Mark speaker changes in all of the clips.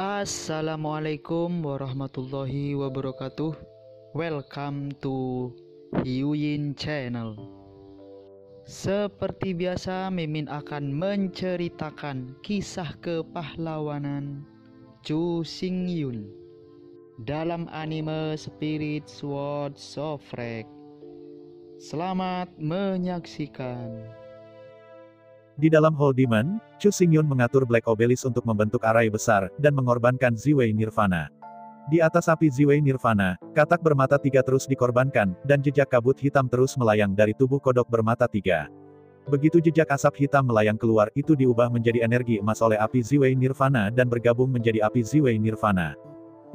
Speaker 1: Assalamualaikum warahmatullahi wabarakatuh. Welcome to Hyuyin Channel. Seperti biasa, Mimin akan menceritakan kisah kepahlawanan Chu Xingyun dalam anime Spirit Sword Sofrek. Selamat menyaksikan.
Speaker 2: Di dalam Whole Demon, Chu Xingyun mengatur Black Obelisk untuk membentuk arai besar, dan mengorbankan Ziwei Nirvana. Di atas api Ziwei Nirvana, katak bermata tiga terus dikorbankan, dan jejak kabut hitam terus melayang dari tubuh kodok bermata tiga. Begitu jejak asap hitam melayang keluar, itu diubah menjadi energi emas oleh api Ziwei Nirvana dan bergabung menjadi api Ziwei Nirvana.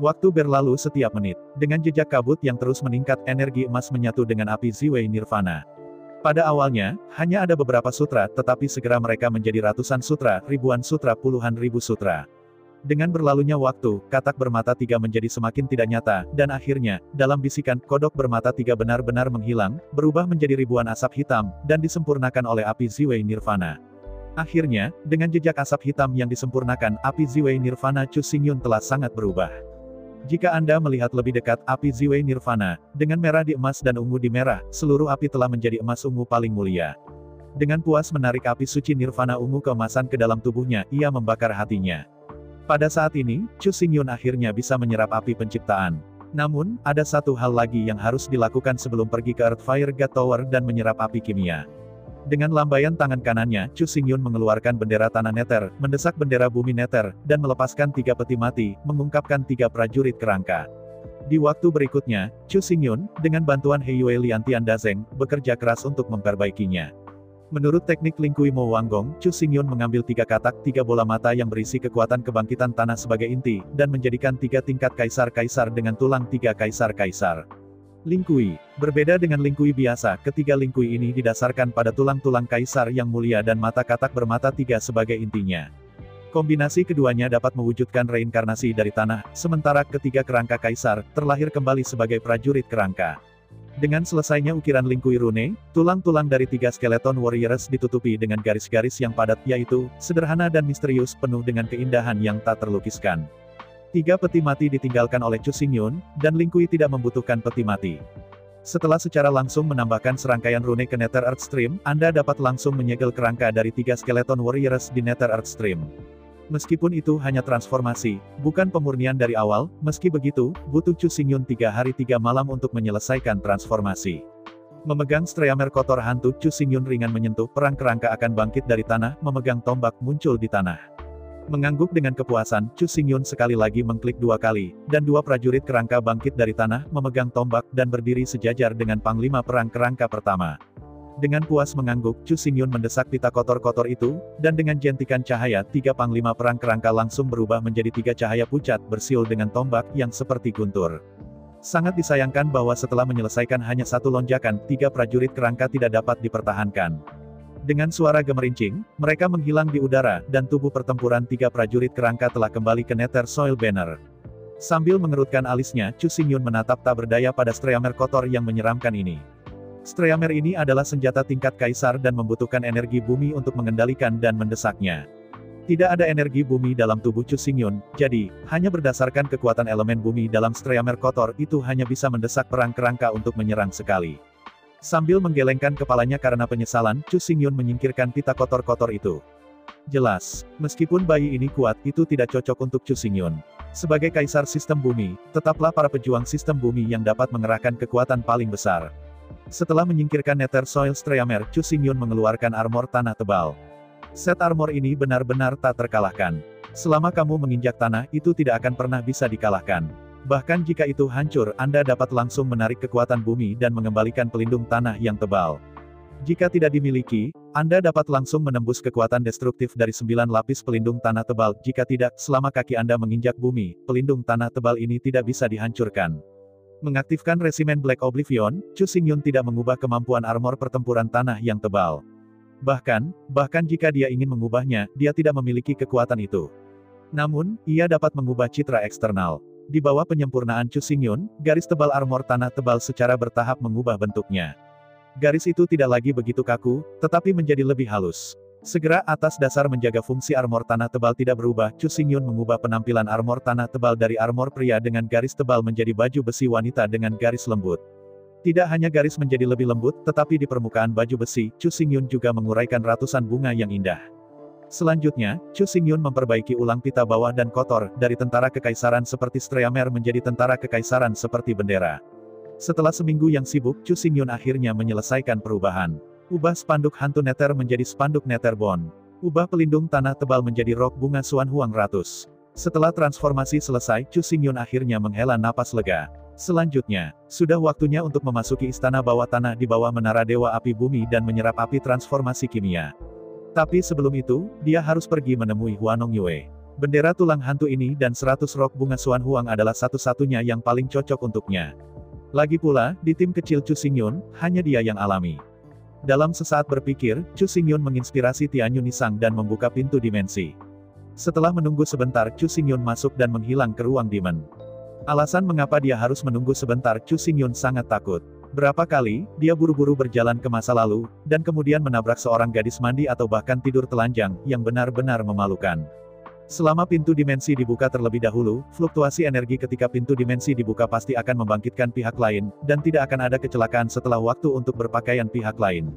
Speaker 2: Waktu berlalu setiap menit. Dengan jejak kabut yang terus meningkat, energi emas menyatu dengan api Ziwei Nirvana. Pada awalnya, hanya ada beberapa sutra, tetapi segera mereka menjadi ratusan sutra, ribuan sutra, puluhan ribu sutra. Dengan berlalunya waktu, katak bermata tiga menjadi semakin tidak nyata, dan akhirnya, dalam bisikan, kodok bermata tiga benar-benar menghilang, berubah menjadi ribuan asap hitam, dan disempurnakan oleh api Ziwei Nirvana. Akhirnya, dengan jejak asap hitam yang disempurnakan, api Ziwei Nirvana Chu Xingyun telah sangat berubah. Jika Anda melihat lebih dekat api Ziwei Nirvana, dengan merah di emas dan ungu di merah, seluruh api telah menjadi emas ungu paling mulia. Dengan puas menarik api suci Nirvana ungu keemasan ke dalam tubuhnya, ia membakar hatinya. Pada saat ini, Chu Xingyun akhirnya bisa menyerap api penciptaan. Namun, ada satu hal lagi yang harus dilakukan sebelum pergi ke Earthfire God Tower dan menyerap api kimia. Dengan lambaian tangan kanannya, Chu Xingyun mengeluarkan bendera tanah Nether, mendesak bendera bumi Nether, dan melepaskan tiga peti mati, mengungkapkan tiga prajurit kerangka. Di waktu berikutnya, Chu Xingyun, dengan bantuan Heiyue Liantian Dazeng, bekerja keras untuk memperbaikinya. Menurut teknik Lingkui Mo Wanggong, Chu Xingyun mengambil tiga katak, tiga bola mata yang berisi kekuatan kebangkitan tanah sebagai inti, dan menjadikan tiga tingkat kaisar-kaisar dengan tulang tiga kaisar-kaisar. Lingkui. Berbeda dengan lingkui biasa, ketiga lingkui ini didasarkan pada tulang-tulang kaisar yang mulia dan mata katak bermata tiga sebagai intinya. Kombinasi keduanya dapat mewujudkan reinkarnasi dari tanah, sementara ketiga kerangka kaisar, terlahir kembali sebagai prajurit kerangka. Dengan selesainya ukiran lingkui rune, tulang-tulang dari tiga skeleton warriors ditutupi dengan garis-garis yang padat, yaitu, sederhana dan misterius, penuh dengan keindahan yang tak terlukiskan. Tiga peti mati ditinggalkan oleh Chu Xingyun, dan Lingkui tidak membutuhkan peti mati. Setelah secara langsung menambahkan serangkaian rune ke Nether Earthstream, Anda dapat langsung menyegel kerangka dari tiga skeleton warriors di Nether Earthstream. Meskipun itu hanya transformasi, bukan pemurnian dari awal, meski begitu, butuh Chu Xingyun 3 hari 3 malam untuk menyelesaikan transformasi. Memegang streamer kotor hantu, Chu Xingyun ringan menyentuh, perang kerangka akan bangkit dari tanah, memegang tombak muncul di tanah. Mengangguk dengan kepuasan, Chu Xingyun sekali lagi mengklik 2 kali, dan 2 prajurit kerangka bangkit dari tanah, memegang tombak, dan berdiri sejajar dengan panglima perang kerangka pertama. Dengan puas mengangguk, Chu Xingyun mendesak pita kotor-kotor itu, dan dengan jentikan cahaya, 3 panglima perang kerangka langsung berubah menjadi 3 cahaya pucat, bersiul dengan tombak, yang seperti guntur. Sangat disayangkan bahwa setelah menyelesaikan hanya 1 lonjakan, 3 prajurit kerangka tidak dapat dipertahankan. Dengan suara gemerincing, mereka menghilang di udara, dan tubuh pertempuran 3 prajurit kerangka telah kembali ke Nether Soil Banner. Sambil mengerutkan alisnya, Chu Xingyun menatap tak berdaya pada streamer kotor yang menyeramkan ini. Streamer ini adalah senjata tingkat kaisar dan membutuhkan energi bumi untuk mengendalikan dan mendesaknya. Tidak ada energi bumi dalam tubuh Chu Xingyun, jadi, hanya berdasarkan kekuatan elemen bumi dalam streamer kotor itu hanya bisa mendesak perang kerangka untuk menyerang sekali. Sambil menggelengkan kepalanya karena penyesalan, Chu Xingyun menyingkirkan pita kotor-kotor itu. Jelas, meskipun bayi ini kuat, itu tidak cocok untuk Chu Xingyun. Sebagai kaisar sistem bumi, tetaplah para pejuang sistem bumi yang dapat mengerahkan kekuatan paling besar. Setelah menyingkirkan Nether Soil Streamer, Chu Xingyun mengeluarkan armor tanah tebal. Set armor ini benar-benar tak terkalahkan. Selama kamu menginjak tanah, itu tidak akan pernah bisa dikalahkan. Bahkan jika itu hancur, Anda dapat langsung menarik kekuatan bumi dan mengembalikan pelindung tanah yang tebal. Jika tidak dimiliki, Anda dapat langsung menembus kekuatan destruktif dari 9 lapis pelindung tanah tebal. Jika tidak, selama kaki Anda menginjak bumi, pelindung tanah tebal ini tidak bisa dihancurkan. Mengaktifkan resimen Black Oblivion, Chu Xingyun tidak mengubah kemampuan armor pertempuran tanah yang tebal. Bahkan jika dia ingin mengubahnya, dia tidak memiliki kekuatan itu. Namun, ia dapat mengubah citra eksternal. Di bawah penyempurnaan Chu Xingyun, garis tebal armor tanah tebal secara bertahap mengubah bentuknya. Garis itu tidak lagi begitu kaku, tetapi menjadi lebih halus. Segera atas dasar menjaga fungsi armor tanah tebal tidak berubah, Chu Xingyun mengubah penampilan armor tanah tebal dari armor pria dengan garis tebal menjadi baju besi wanita dengan garis lembut. Tidak hanya garis menjadi lebih lembut, tetapi di permukaan baju besi, Chu Xingyun juga menguraikan ratusan bunga yang indah. Selanjutnya, Chu Xingyun memperbaiki ulang pita bawah dan kotor, dari tentara kekaisaran seperti Streamer menjadi tentara kekaisaran seperti bendera. Setelah seminggu yang sibuk, Chu Xingyun akhirnya menyelesaikan perubahan. Ubah spanduk hantu Nether menjadi spanduk Netherbone. Ubah pelindung tanah tebal menjadi rok bunga Xuan Huang Ratus. Setelah transformasi selesai, Chu Xingyun akhirnya menghela napas lega. Selanjutnya, sudah waktunya untuk memasuki istana bawah tanah di bawah menara Dewa Api Bumi dan menyerap api transformasi kimia. Tapi sebelum itu, dia harus pergi menemui Huanong Yue. Bendera tulang hantu ini dan 100 rok bunga Xuan Huang adalah satu-satunya yang paling cocok untuknya. Lagi pula, di tim kecil Chu Xingyun, hanya dia yang alami. Dalam sesaat berpikir, Chu Xingyun menginspirasi Tianyu Nisang dan membuka pintu dimensi. Setelah menunggu sebentar, Chu Xingyun masuk dan menghilang ke ruang Demon. Alasan mengapa dia harus menunggu sebentar, Chu Xingyun sangat takut. Berapa kali, dia buru-buru berjalan ke masa lalu, dan kemudian menabrak seorang gadis mandi atau bahkan tidur telanjang, yang benar-benar memalukan. Selama pintu dimensi dibuka terlebih dahulu, fluktuasi energi ketika pintu dimensi dibuka pasti akan membangkitkan pihak lain, dan tidak akan ada kecelakaan setelah waktu untuk berpakaian pihak lain.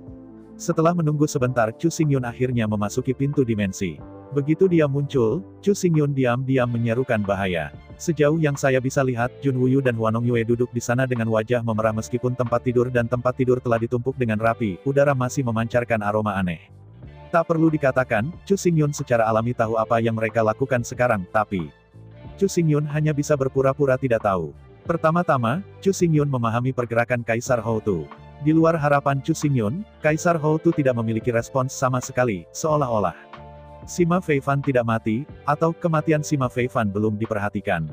Speaker 2: Setelah menunggu sebentar, Chu Xingyun akhirnya memasuki pintu dimensi. Begitu dia muncul, Chu Xingyun diam-diam menyerukan bahaya. Sejauh yang saya bisa lihat, Jun Wuyu dan Huanong Yue duduk di sana dengan wajah memerah meskipun tempat tidur telah ditumpuk dengan rapi, udara masih memancarkan aroma aneh. Tak perlu dikatakan, Chu Xingyun secara alami tahu apa yang mereka lakukan sekarang, tapi Chu Xingyun hanya bisa berpura-pura tidak tahu. Pertama-tama, Chu Xingyun memahami pergerakan Kaisar Hou Tu. Di luar harapan Chu Xingyun, Kaisar Hou Tu tidak memiliki respons sama sekali, seolah-olah Sima Feifan tidak mati, atau kematian Sima Feifan belum diperhatikan.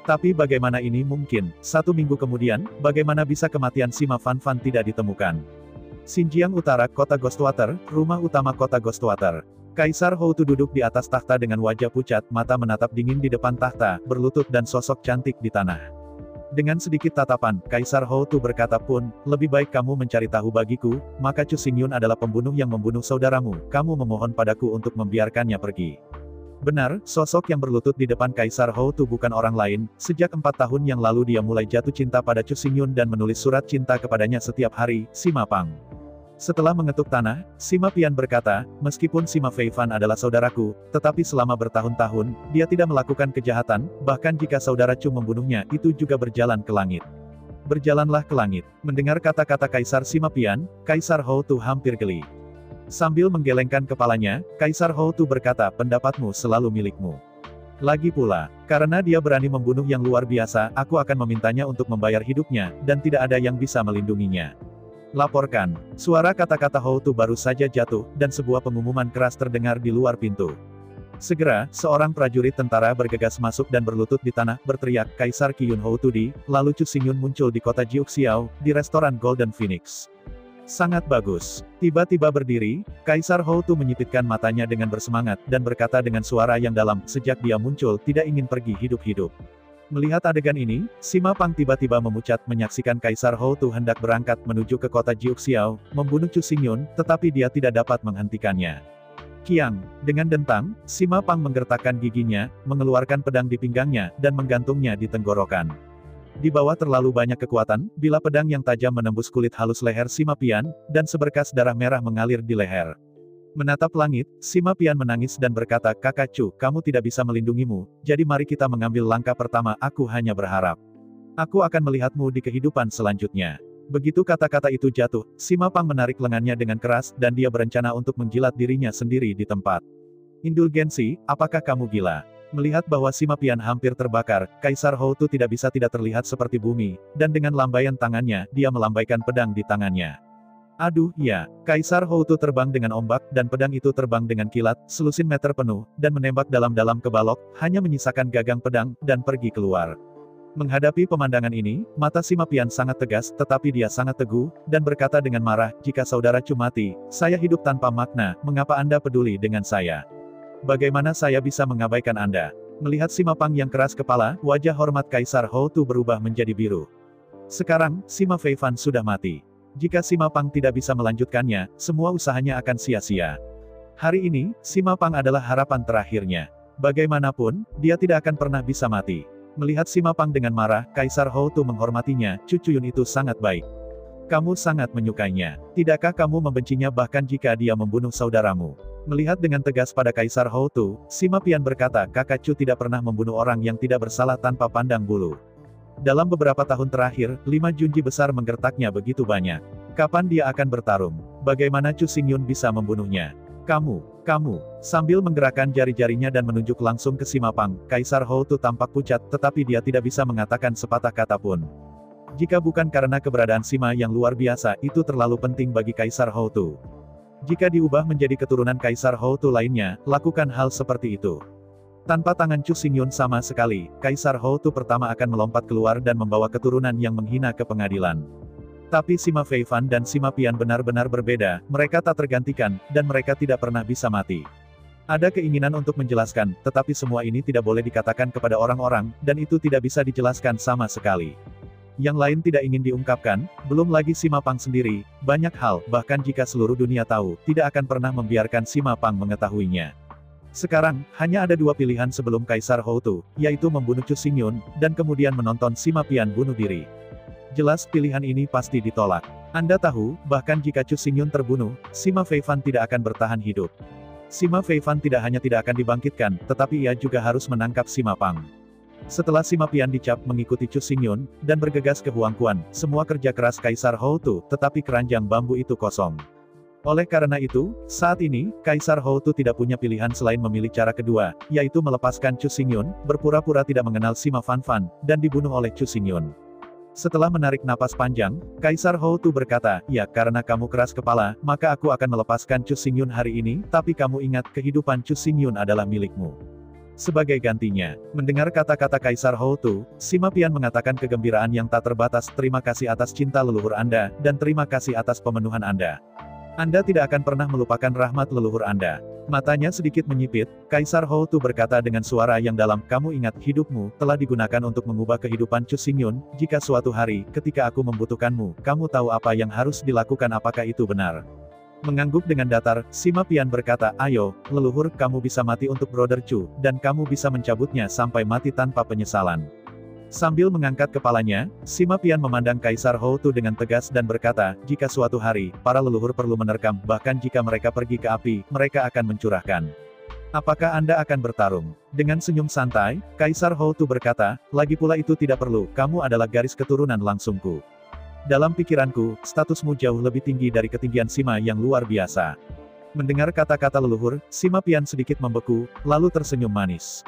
Speaker 2: Tapi bagaimana ini mungkin? 1 minggu kemudian, bagaimana bisa kematian Sima Fanfan tidak ditemukan? Xinjiang Utara, Kota Ghostwater, rumah utama Kota Ghostwater. Kaisar Hou Tu duduk di atas tahta dengan wajah pucat, mata menatap dingin di depan tahta, berlutut dan sosok cantik di tanah. Dengan sedikit tatapan, Kaisar Hou Tu berkata pun, lebih baik kamu mencari tahu bagiku, maka Chu Xingyun adalah pembunuh yang membunuh saudaramu, kamu memohon padaku untuk membiarkannya pergi. Benar, sosok yang berlutut di depan Kaisar Hou Tu bukan orang lain, sejak 4 tahun yang lalu dia mulai jatuh cinta pada Chu Xingyun dan menulis surat cinta kepadanya setiap hari, Sima Pang. Setelah mengetuk tanah, Sima Pian berkata, meskipun Sima Feifan adalah saudaraku, tetapi selama bertahun-tahun, dia tidak melakukan kejahatan, bahkan jika saudara Chu membunuhnya, itu juga berjalan ke langit. Berjalanlah ke langit. Mendengar kata-kata Kaisar Sima Pian, Kaisar Hou Tu hampir geli. Sambil menggelengkan kepalanya, Kaisar Hou Tu berkata, pendapatmu selalu milikmu. Lagi pula, karena dia berani membunuh yang luar biasa, aku akan memintanya untuk membayar hidupnya, dan tidak ada yang bisa melindunginya. Laporkan. Suara kata-kata Hou Tu baru saja jatuh, dan sebuah pengumuman keras terdengar di luar pintu. Segera, seorang prajurit tentara bergegas masuk dan berlutut di tanah, berteriak, Kaisar Qiyun Hou Tu di, lalu Chu Xingyun muncul di kota Jiuxiao, di restoran Golden Phoenix. Sangat bagus. Tiba-tiba berdiri, Kaisar Hou Tu menyipitkan matanya dengan bersemangat, dan berkata dengan suara yang dalam, sejak dia muncul, tidak ingin pergi hidup-hidup. Melihat adegan ini, Sima Pang tiba-tiba memucat menyaksikan Kaisar Hou Tu hendak berangkat menuju ke kota Jiuxiao, membunuh Chu Xingyun, tetapi dia tidak dapat menghentikannya. Kiang, dengan dentang, Sima Pang menggertakkan giginya, mengeluarkan pedang di pinggangnya, dan menggantungnya di tenggorokan. Di bawah terlalu banyak kekuatan, bila pedang yang tajam menembus kulit halus leher Sima Pian, dan seberkas darah merah mengalir di leher. Menatap langit, Sima Pian menangis dan berkata, Kakak Chu, kamu tidak bisa melindungimu, jadi mari kita mengambil langkah pertama, aku hanya berharap. Aku akan melihatmu di kehidupan selanjutnya. Begitu kata-kata itu jatuh, Sima Pang menarik lengannya dengan keras, dan dia berencana untuk menjilat dirinya sendiri di tempat. Indulgensi, apakah kamu gila? Melihat bahwa Sima Pian hampir terbakar, Kaisar Hou Tu tidak bisa tidak terlihat seperti bumi, dan dengan lambaian tangannya, dia melambaikan pedang di tangannya. Aduh, ya. Kaisar Hou Tu terbang dengan ombak, dan pedang itu terbang dengan kilat, selusin meter penuh, dan menembak dalam-dalam ke balok, hanya menyisakan gagang pedang, dan pergi keluar. Menghadapi pemandangan ini, mata Sima Pian sangat tegas, tetapi dia sangat teguh, dan berkata dengan marah, jika saudara Chu mati, saya hidup tanpa makna, mengapa Anda peduli dengan saya? Bagaimana saya bisa mengabaikan Anda? Melihat Sima Pang yang keras kepala, wajah hormat Kaisar Hou Tu berubah menjadi biru. Sekarang, Sima Feifan sudah mati. Jika Sima Pang tidak bisa melanjutkannya, semua usahanya akan sia-sia. Hari ini, Sima Pang adalah harapan terakhirnya. Bagaimanapun, dia tidak akan pernah bisa mati. Melihat Sima Pang dengan marah, Kaisar Hou Tu menghormatinya, Cu Yun itu sangat baik. Kamu sangat menyukainya. Tidakkah kamu membencinya bahkan jika dia membunuh saudaramu? Melihat dengan tegas pada Kaisar Hou Tu, Sima Pian berkata kakak Cu tidak pernah membunuh orang yang tidak bersalah tanpa pandang bulu. Dalam beberapa tahun terakhir, 5 junji besar menggertaknya begitu banyak. Kapan dia akan bertarung? Bagaimana Cu Xingyun bisa membunuhnya? Kamu, sambil menggerakkan jari-jarinya dan menunjuk langsung ke Sima Pang, Kaisar Hou Tu tampak pucat tetapi dia tidak bisa mengatakan sepatah kata pun. Jika bukan karena keberadaan Sima yang luar biasa, itu terlalu penting bagi Kaisar Hou Tu. Jika diubah menjadi keturunan Kaisar Hou Tu lainnya, lakukan hal seperti itu. Tanpa tangan Cu Xingyun sama sekali, Kaisar Hou Tu pertama akan melompat keluar dan membawa keturunan yang menghina ke pengadilan. Tapi Sima Feifan dan Sima Pian benar-benar berbeda, mereka tak tergantikan, dan mereka tidak pernah bisa mati. Ada keinginan untuk menjelaskan, tetapi semua ini tidak boleh dikatakan kepada orang-orang, dan itu tidak bisa dijelaskan sama sekali. Yang lain tidak ingin diungkapkan, belum lagi Sima Pang sendiri, banyak hal, bahkan jika seluruh dunia tahu, tidak akan pernah membiarkan Sima Pang mengetahuinya. Sekarang, hanya ada 2 pilihan sebelum Kaisar Hou Tu, yaitu membunuh Cu Xingyun, dan kemudian menonton Sima Pian bunuh diri. Jelas pilihan ini pasti ditolak. Anda tahu, bahkan jika Cu Xingyun terbunuh, Sima Feifan tidak akan bertahan hidup. Sima Feifan tidak hanya tidak akan dibangkitkan, tetapi ia juga harus menangkap Sima Pang. Setelah Sima Pian dicap mengikuti Cu Xingyun, dan bergegas ke Huangquan, semua kerja keras Kaisar Hou Tu, tetapi keranjang bambu itu kosong. Oleh karena itu, saat ini, Kaisar Hou Tu tidak punya pilihan selain memilih cara kedua, yaitu melepaskan Cu Xingyun, berpura-pura tidak mengenal Sima Fanfan, dan dibunuh oleh Cu Xingyun. Setelah menarik napas panjang, Kaisar Hou Tu berkata, ya karena kamu keras kepala, maka aku akan melepaskan Cu Xingyun hari ini, tapi kamu ingat kehidupan Cu Xingyun adalah milikmu. Sebagai gantinya, mendengar kata-kata Kaisar Hou Tu, Sima Pian mengatakan kegembiraan yang tak terbatas, terima kasih atas cinta leluhur Anda, dan terima kasih atas pemenuhan Anda. Anda tidak akan pernah melupakan rahmat leluhur Anda. Matanya sedikit menyipit, Kaisar Hou Tu berkata dengan suara yang dalam, kamu ingat, hidupmu, telah digunakan untuk mengubah kehidupan Cu Xingyun, jika suatu hari, ketika aku membutuhkanmu, kamu tahu apa yang harus dilakukan apakah itu benar? Mengangguk dengan datar, Sima Pian berkata, ayo, leluhur, kamu bisa mati untuk Brother Cu, dan kamu bisa mencabutnya sampai mati tanpa penyesalan. Sambil mengangkat kepalanya, Sima Pian memandang Kaisar Hou Tu dengan tegas dan berkata, jika suatu hari, para leluhur perlu menerkam, bahkan jika mereka pergi ke api, mereka akan mencurahkan. Apakah Anda akan bertarung? Dengan senyum santai, Kaisar Hou Tu berkata, lagi pula itu tidak perlu, kamu adalah garis keturunan langsungku. Dalam pikiranku, statusmu jauh lebih tinggi dari ketinggian Sima yang luar biasa. Mendengar kata-kata leluhur, Sima Pian sedikit membeku, lalu tersenyum manis.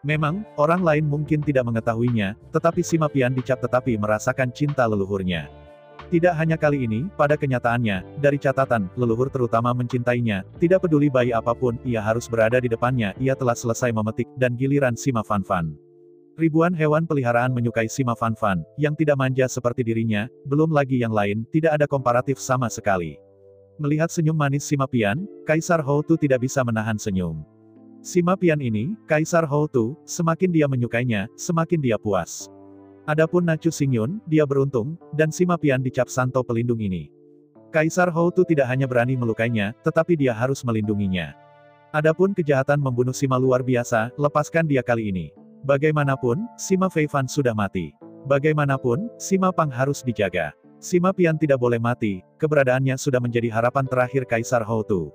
Speaker 2: Memang, orang lain mungkin tidak mengetahuinya, tetapi Sima Pian dicap tetapi merasakan cinta leluhurnya. Tidak hanya kali ini, pada kenyataannya, dari catatan, leluhur terutama mencintainya, tidak peduli bayi apapun, ia harus berada di depannya, ia telah selesai memetik, dan giliran Sima Fanfan. Ribuan hewan peliharaan menyukai Sima Fanfan, yang tidak manja seperti dirinya, belum lagi yang lain, tidak ada komparatif sama sekali. Melihat senyum manis Sima Pian, Kaisar Hou Tu tidak bisa menahan senyum. Sima Pian ini, Kaisar Hou Tu, semakin dia menyukainya, semakin dia puas. Adapun Cu Xingyun, dia beruntung, dan Sima Pian dicap santo pelindung ini. Kaisar Hou Tu tidak hanya berani melukainya, tetapi dia harus melindunginya. Adapun kejahatan membunuh Sima luar biasa, lepaskan dia kali ini. Bagaimanapun, Sima Feifan sudah mati. Bagaimanapun, Sima Pang harus dijaga. Sima Pian tidak boleh mati, keberadaannya sudah menjadi harapan terakhir Kaisar Hou Tu.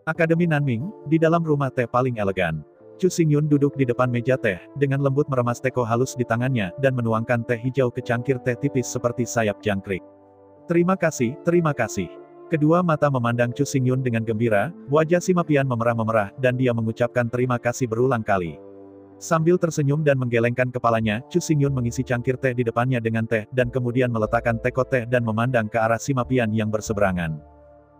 Speaker 2: Akademi Nanming, di dalam rumah teh paling elegan. Cu Xingyun duduk di depan meja teh, dengan lembut meremas teko halus di tangannya, dan menuangkan teh hijau ke cangkir teh tipis seperti sayap jangkrik. Terima kasih, terima kasih. Kedua mata memandang Cu Xingyun dengan gembira, wajah Sima Pian memerah-memerah, dan dia mengucapkan terima kasih berulang kali. Sambil tersenyum dan menggelengkan kepalanya, Cu Xingyun mengisi cangkir teh di depannya dengan teh, dan kemudian meletakkan teko teh dan memandang ke arah Sima Pian yang berseberangan.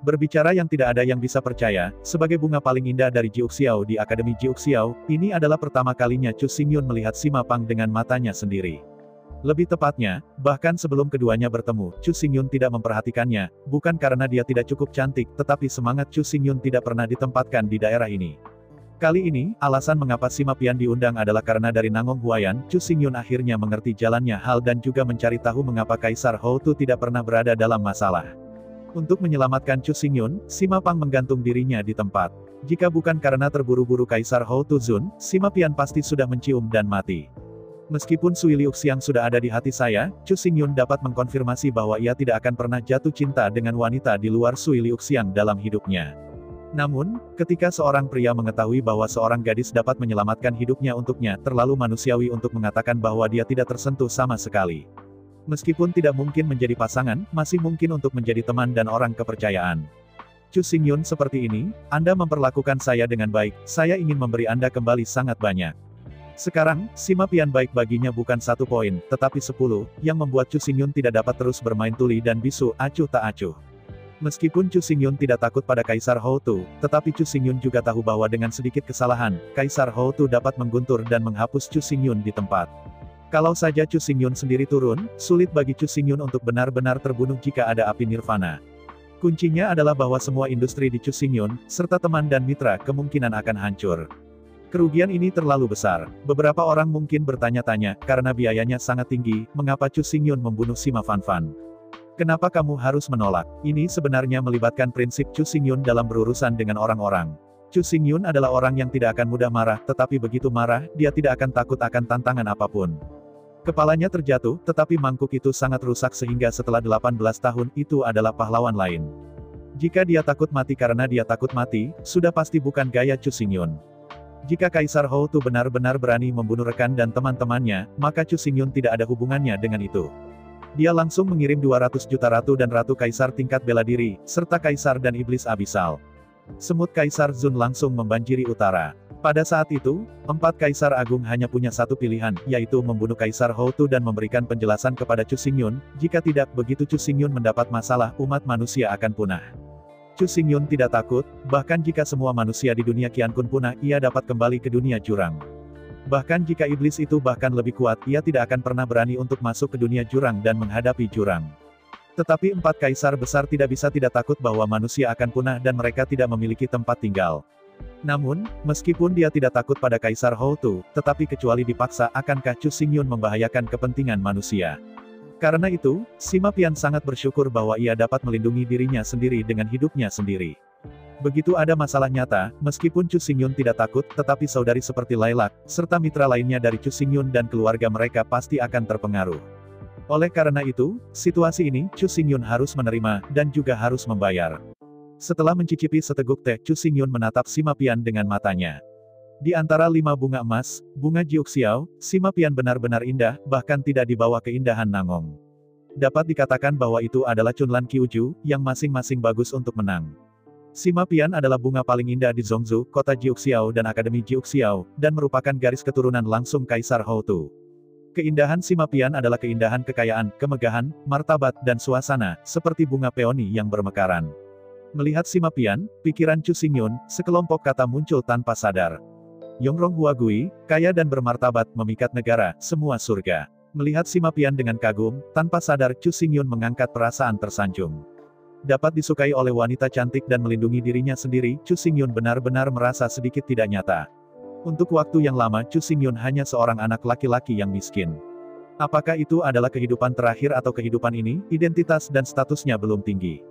Speaker 2: Berbicara yang tidak ada yang bisa percaya, sebagai bunga paling indah dari Jiuxiao di Akademi Jiuxiao, ini adalah pertama kalinya Cu Xingyun melihat Sima Pang dengan matanya sendiri. Lebih tepatnya, bahkan sebelum keduanya bertemu, Cu Xingyun tidak memperhatikannya, bukan karena dia tidak cukup cantik, tetapi semangat Cu Xingyun tidak pernah ditempatkan di daerah ini. Kali ini, alasan mengapa Sima Pian diundang adalah karena dari Nangong Huayan, Cu Xingyun akhirnya mengerti jalannya hal dan juga mencari tahu mengapa Kaisar Hou Tu tidak pernah berada dalam masalah. Untuk menyelamatkan Cu Xingyun, Sima Pang menggantung dirinya di tempat. Jika bukan karena terburu-buru Kaisar Hou Tuzun, Sima Pian pasti sudah mencium dan mati. Meskipun Sui Liuxiang sudah ada di hati saya, Chu Xingyun dapat mengkonfirmasi bahwa ia tidak akan pernah jatuh cinta dengan wanita di luar Sui Liuxiang dalam hidupnya. Namun, ketika seorang pria mengetahui bahwa seorang gadis dapat menyelamatkan hidupnya untuknya, terlalu manusiawi untuk mengatakan bahwa dia tidak tersentuh sama sekali. Meskipun tidak mungkin menjadi pasangan, masih mungkin untuk menjadi teman dan orang kepercayaan. Chu Xingyun seperti ini, Anda memperlakukan saya dengan baik, saya ingin memberi Anda kembali sangat banyak. Sekarang, Sima Pian baik baginya bukan 1 poin, tetapi 10, yang membuat Chu Xingyun tidak dapat terus bermain tuli dan bisu, acuh tak acuh. Meskipun Chu Xingyun tidak takut pada Kaisar Hou Tu, tetapi Chu Xingyun juga tahu bahwa dengan sedikit kesalahan, Kaisar Hou Tu dapat mengguntur dan menghapus Chu Xingyun di tempat. Kalau saja Chu Xingyun sendiri turun, sulit bagi Chu Xingyun untuk benar-benar terbunuh jika ada api nirvana. Kuncinya adalah bahwa semua industri di Chu Xingyun, serta teman dan mitra kemungkinan akan hancur. Kerugian ini terlalu besar. Beberapa orang mungkin bertanya-tanya, karena biayanya sangat tinggi, mengapa Chu Xingyun membunuh Sima Fanfan? Kenapa kamu harus menolak? Ini sebenarnya melibatkan prinsip Chu Xingyun dalam berurusan dengan orang-orang. Chu Xingyun adalah orang yang tidak akan mudah marah, tetapi begitu marah, dia tidak akan takut akan tantangan apapun. Kepalanya terjatuh, tetapi mangkuk itu sangat rusak sehingga setelah 18 tahun, itu adalah pahlawan lain. Jika dia takut mati karena dia takut mati, sudah pasti bukan gaya Chu Xingyun. Jika Kaisar Hou Tu benar-benar berani membunuh rekan dan teman-temannya, maka Chu Xingyun tidak ada hubungannya dengan itu. Dia langsung mengirim 200 juta ratu dan ratu kaisar tingkat bela diri, serta kaisar dan iblis abisal. Semut Kaisar Zun langsung membanjiri utara. Pada saat itu, 4 kaisar agung hanya punya satu pilihan, yaitu membunuh Kaisar Hou Tu dan memberikan penjelasan kepada Chu Xingyun, jika tidak, begitu Chu Xingyun mendapat masalah, umat manusia akan punah. Chu Xingyun tidak takut, bahkan jika semua manusia di dunia Qiankun punah, ia dapat kembali ke dunia jurang. Bahkan jika iblis itu bahkan lebih kuat, ia tidak akan pernah berani untuk masuk ke dunia jurang dan menghadapi jurang. Tetapi 4 kaisar besar tidak bisa tidak takut bahwa manusia akan punah dan mereka tidak memiliki tempat tinggal. Namun, meskipun dia tidak takut pada Kaisar Hou Tu, tetapi kecuali dipaksa, akankah Chu Xingyun membahayakan kepentingan manusia? Karena itu, Sima Pian sangat bersyukur bahwa ia dapat melindungi dirinya sendiri dengan hidupnya sendiri. Begitu ada masalah nyata, meskipun Chu Xingyun tidak takut, tetapi saudari seperti Lailak, serta mitra lainnya dari Chu Xingyun dan keluarga mereka pasti akan terpengaruh. Oleh karena itu, situasi ini, Chu Xingyun harus menerima, dan juga harus membayar. Setelah mencicipi seteguk teh, Chu Xingyun menatap Sima Pian dengan matanya. Di antara 5 bunga emas, bunga Jiuxiao, Sima Pian benar-benar indah, bahkan tidak di bawah keindahan Nangong. Dapat dikatakan bahwa itu adalah Cunlan Qiuju, yang masing-masing bagus untuk menang. Sima Pian adalah bunga paling indah di Zhongzhou, kota Jiuxiao dan Akademi Jiuxiao, dan merupakan garis keturunan langsung Kaisar Hou Tu. Keindahan Sima Pian adalah keindahan kekayaan, kemegahan, martabat, dan suasana, seperti bunga peoni yang bermekaran. Melihat Sima Pian, pikiran Chu Xingyun, sekelompok kata muncul tanpa sadar. Yongrong Huagui, kaya dan bermartabat, memikat negara, semua surga. Melihat Sima Pian dengan kagum, tanpa sadar Chu Xingyun mengangkat perasaan tersanjung. Dapat disukai oleh wanita cantik dan melindungi dirinya sendiri, Chu Xingyun benar-benar merasa sedikit tidak nyata. Untuk waktu yang lama Chu Xingyun hanya seorang anak laki-laki yang miskin. Apakah itu adalah kehidupan terakhir atau kehidupan ini? Identitas dan statusnya belum tinggi.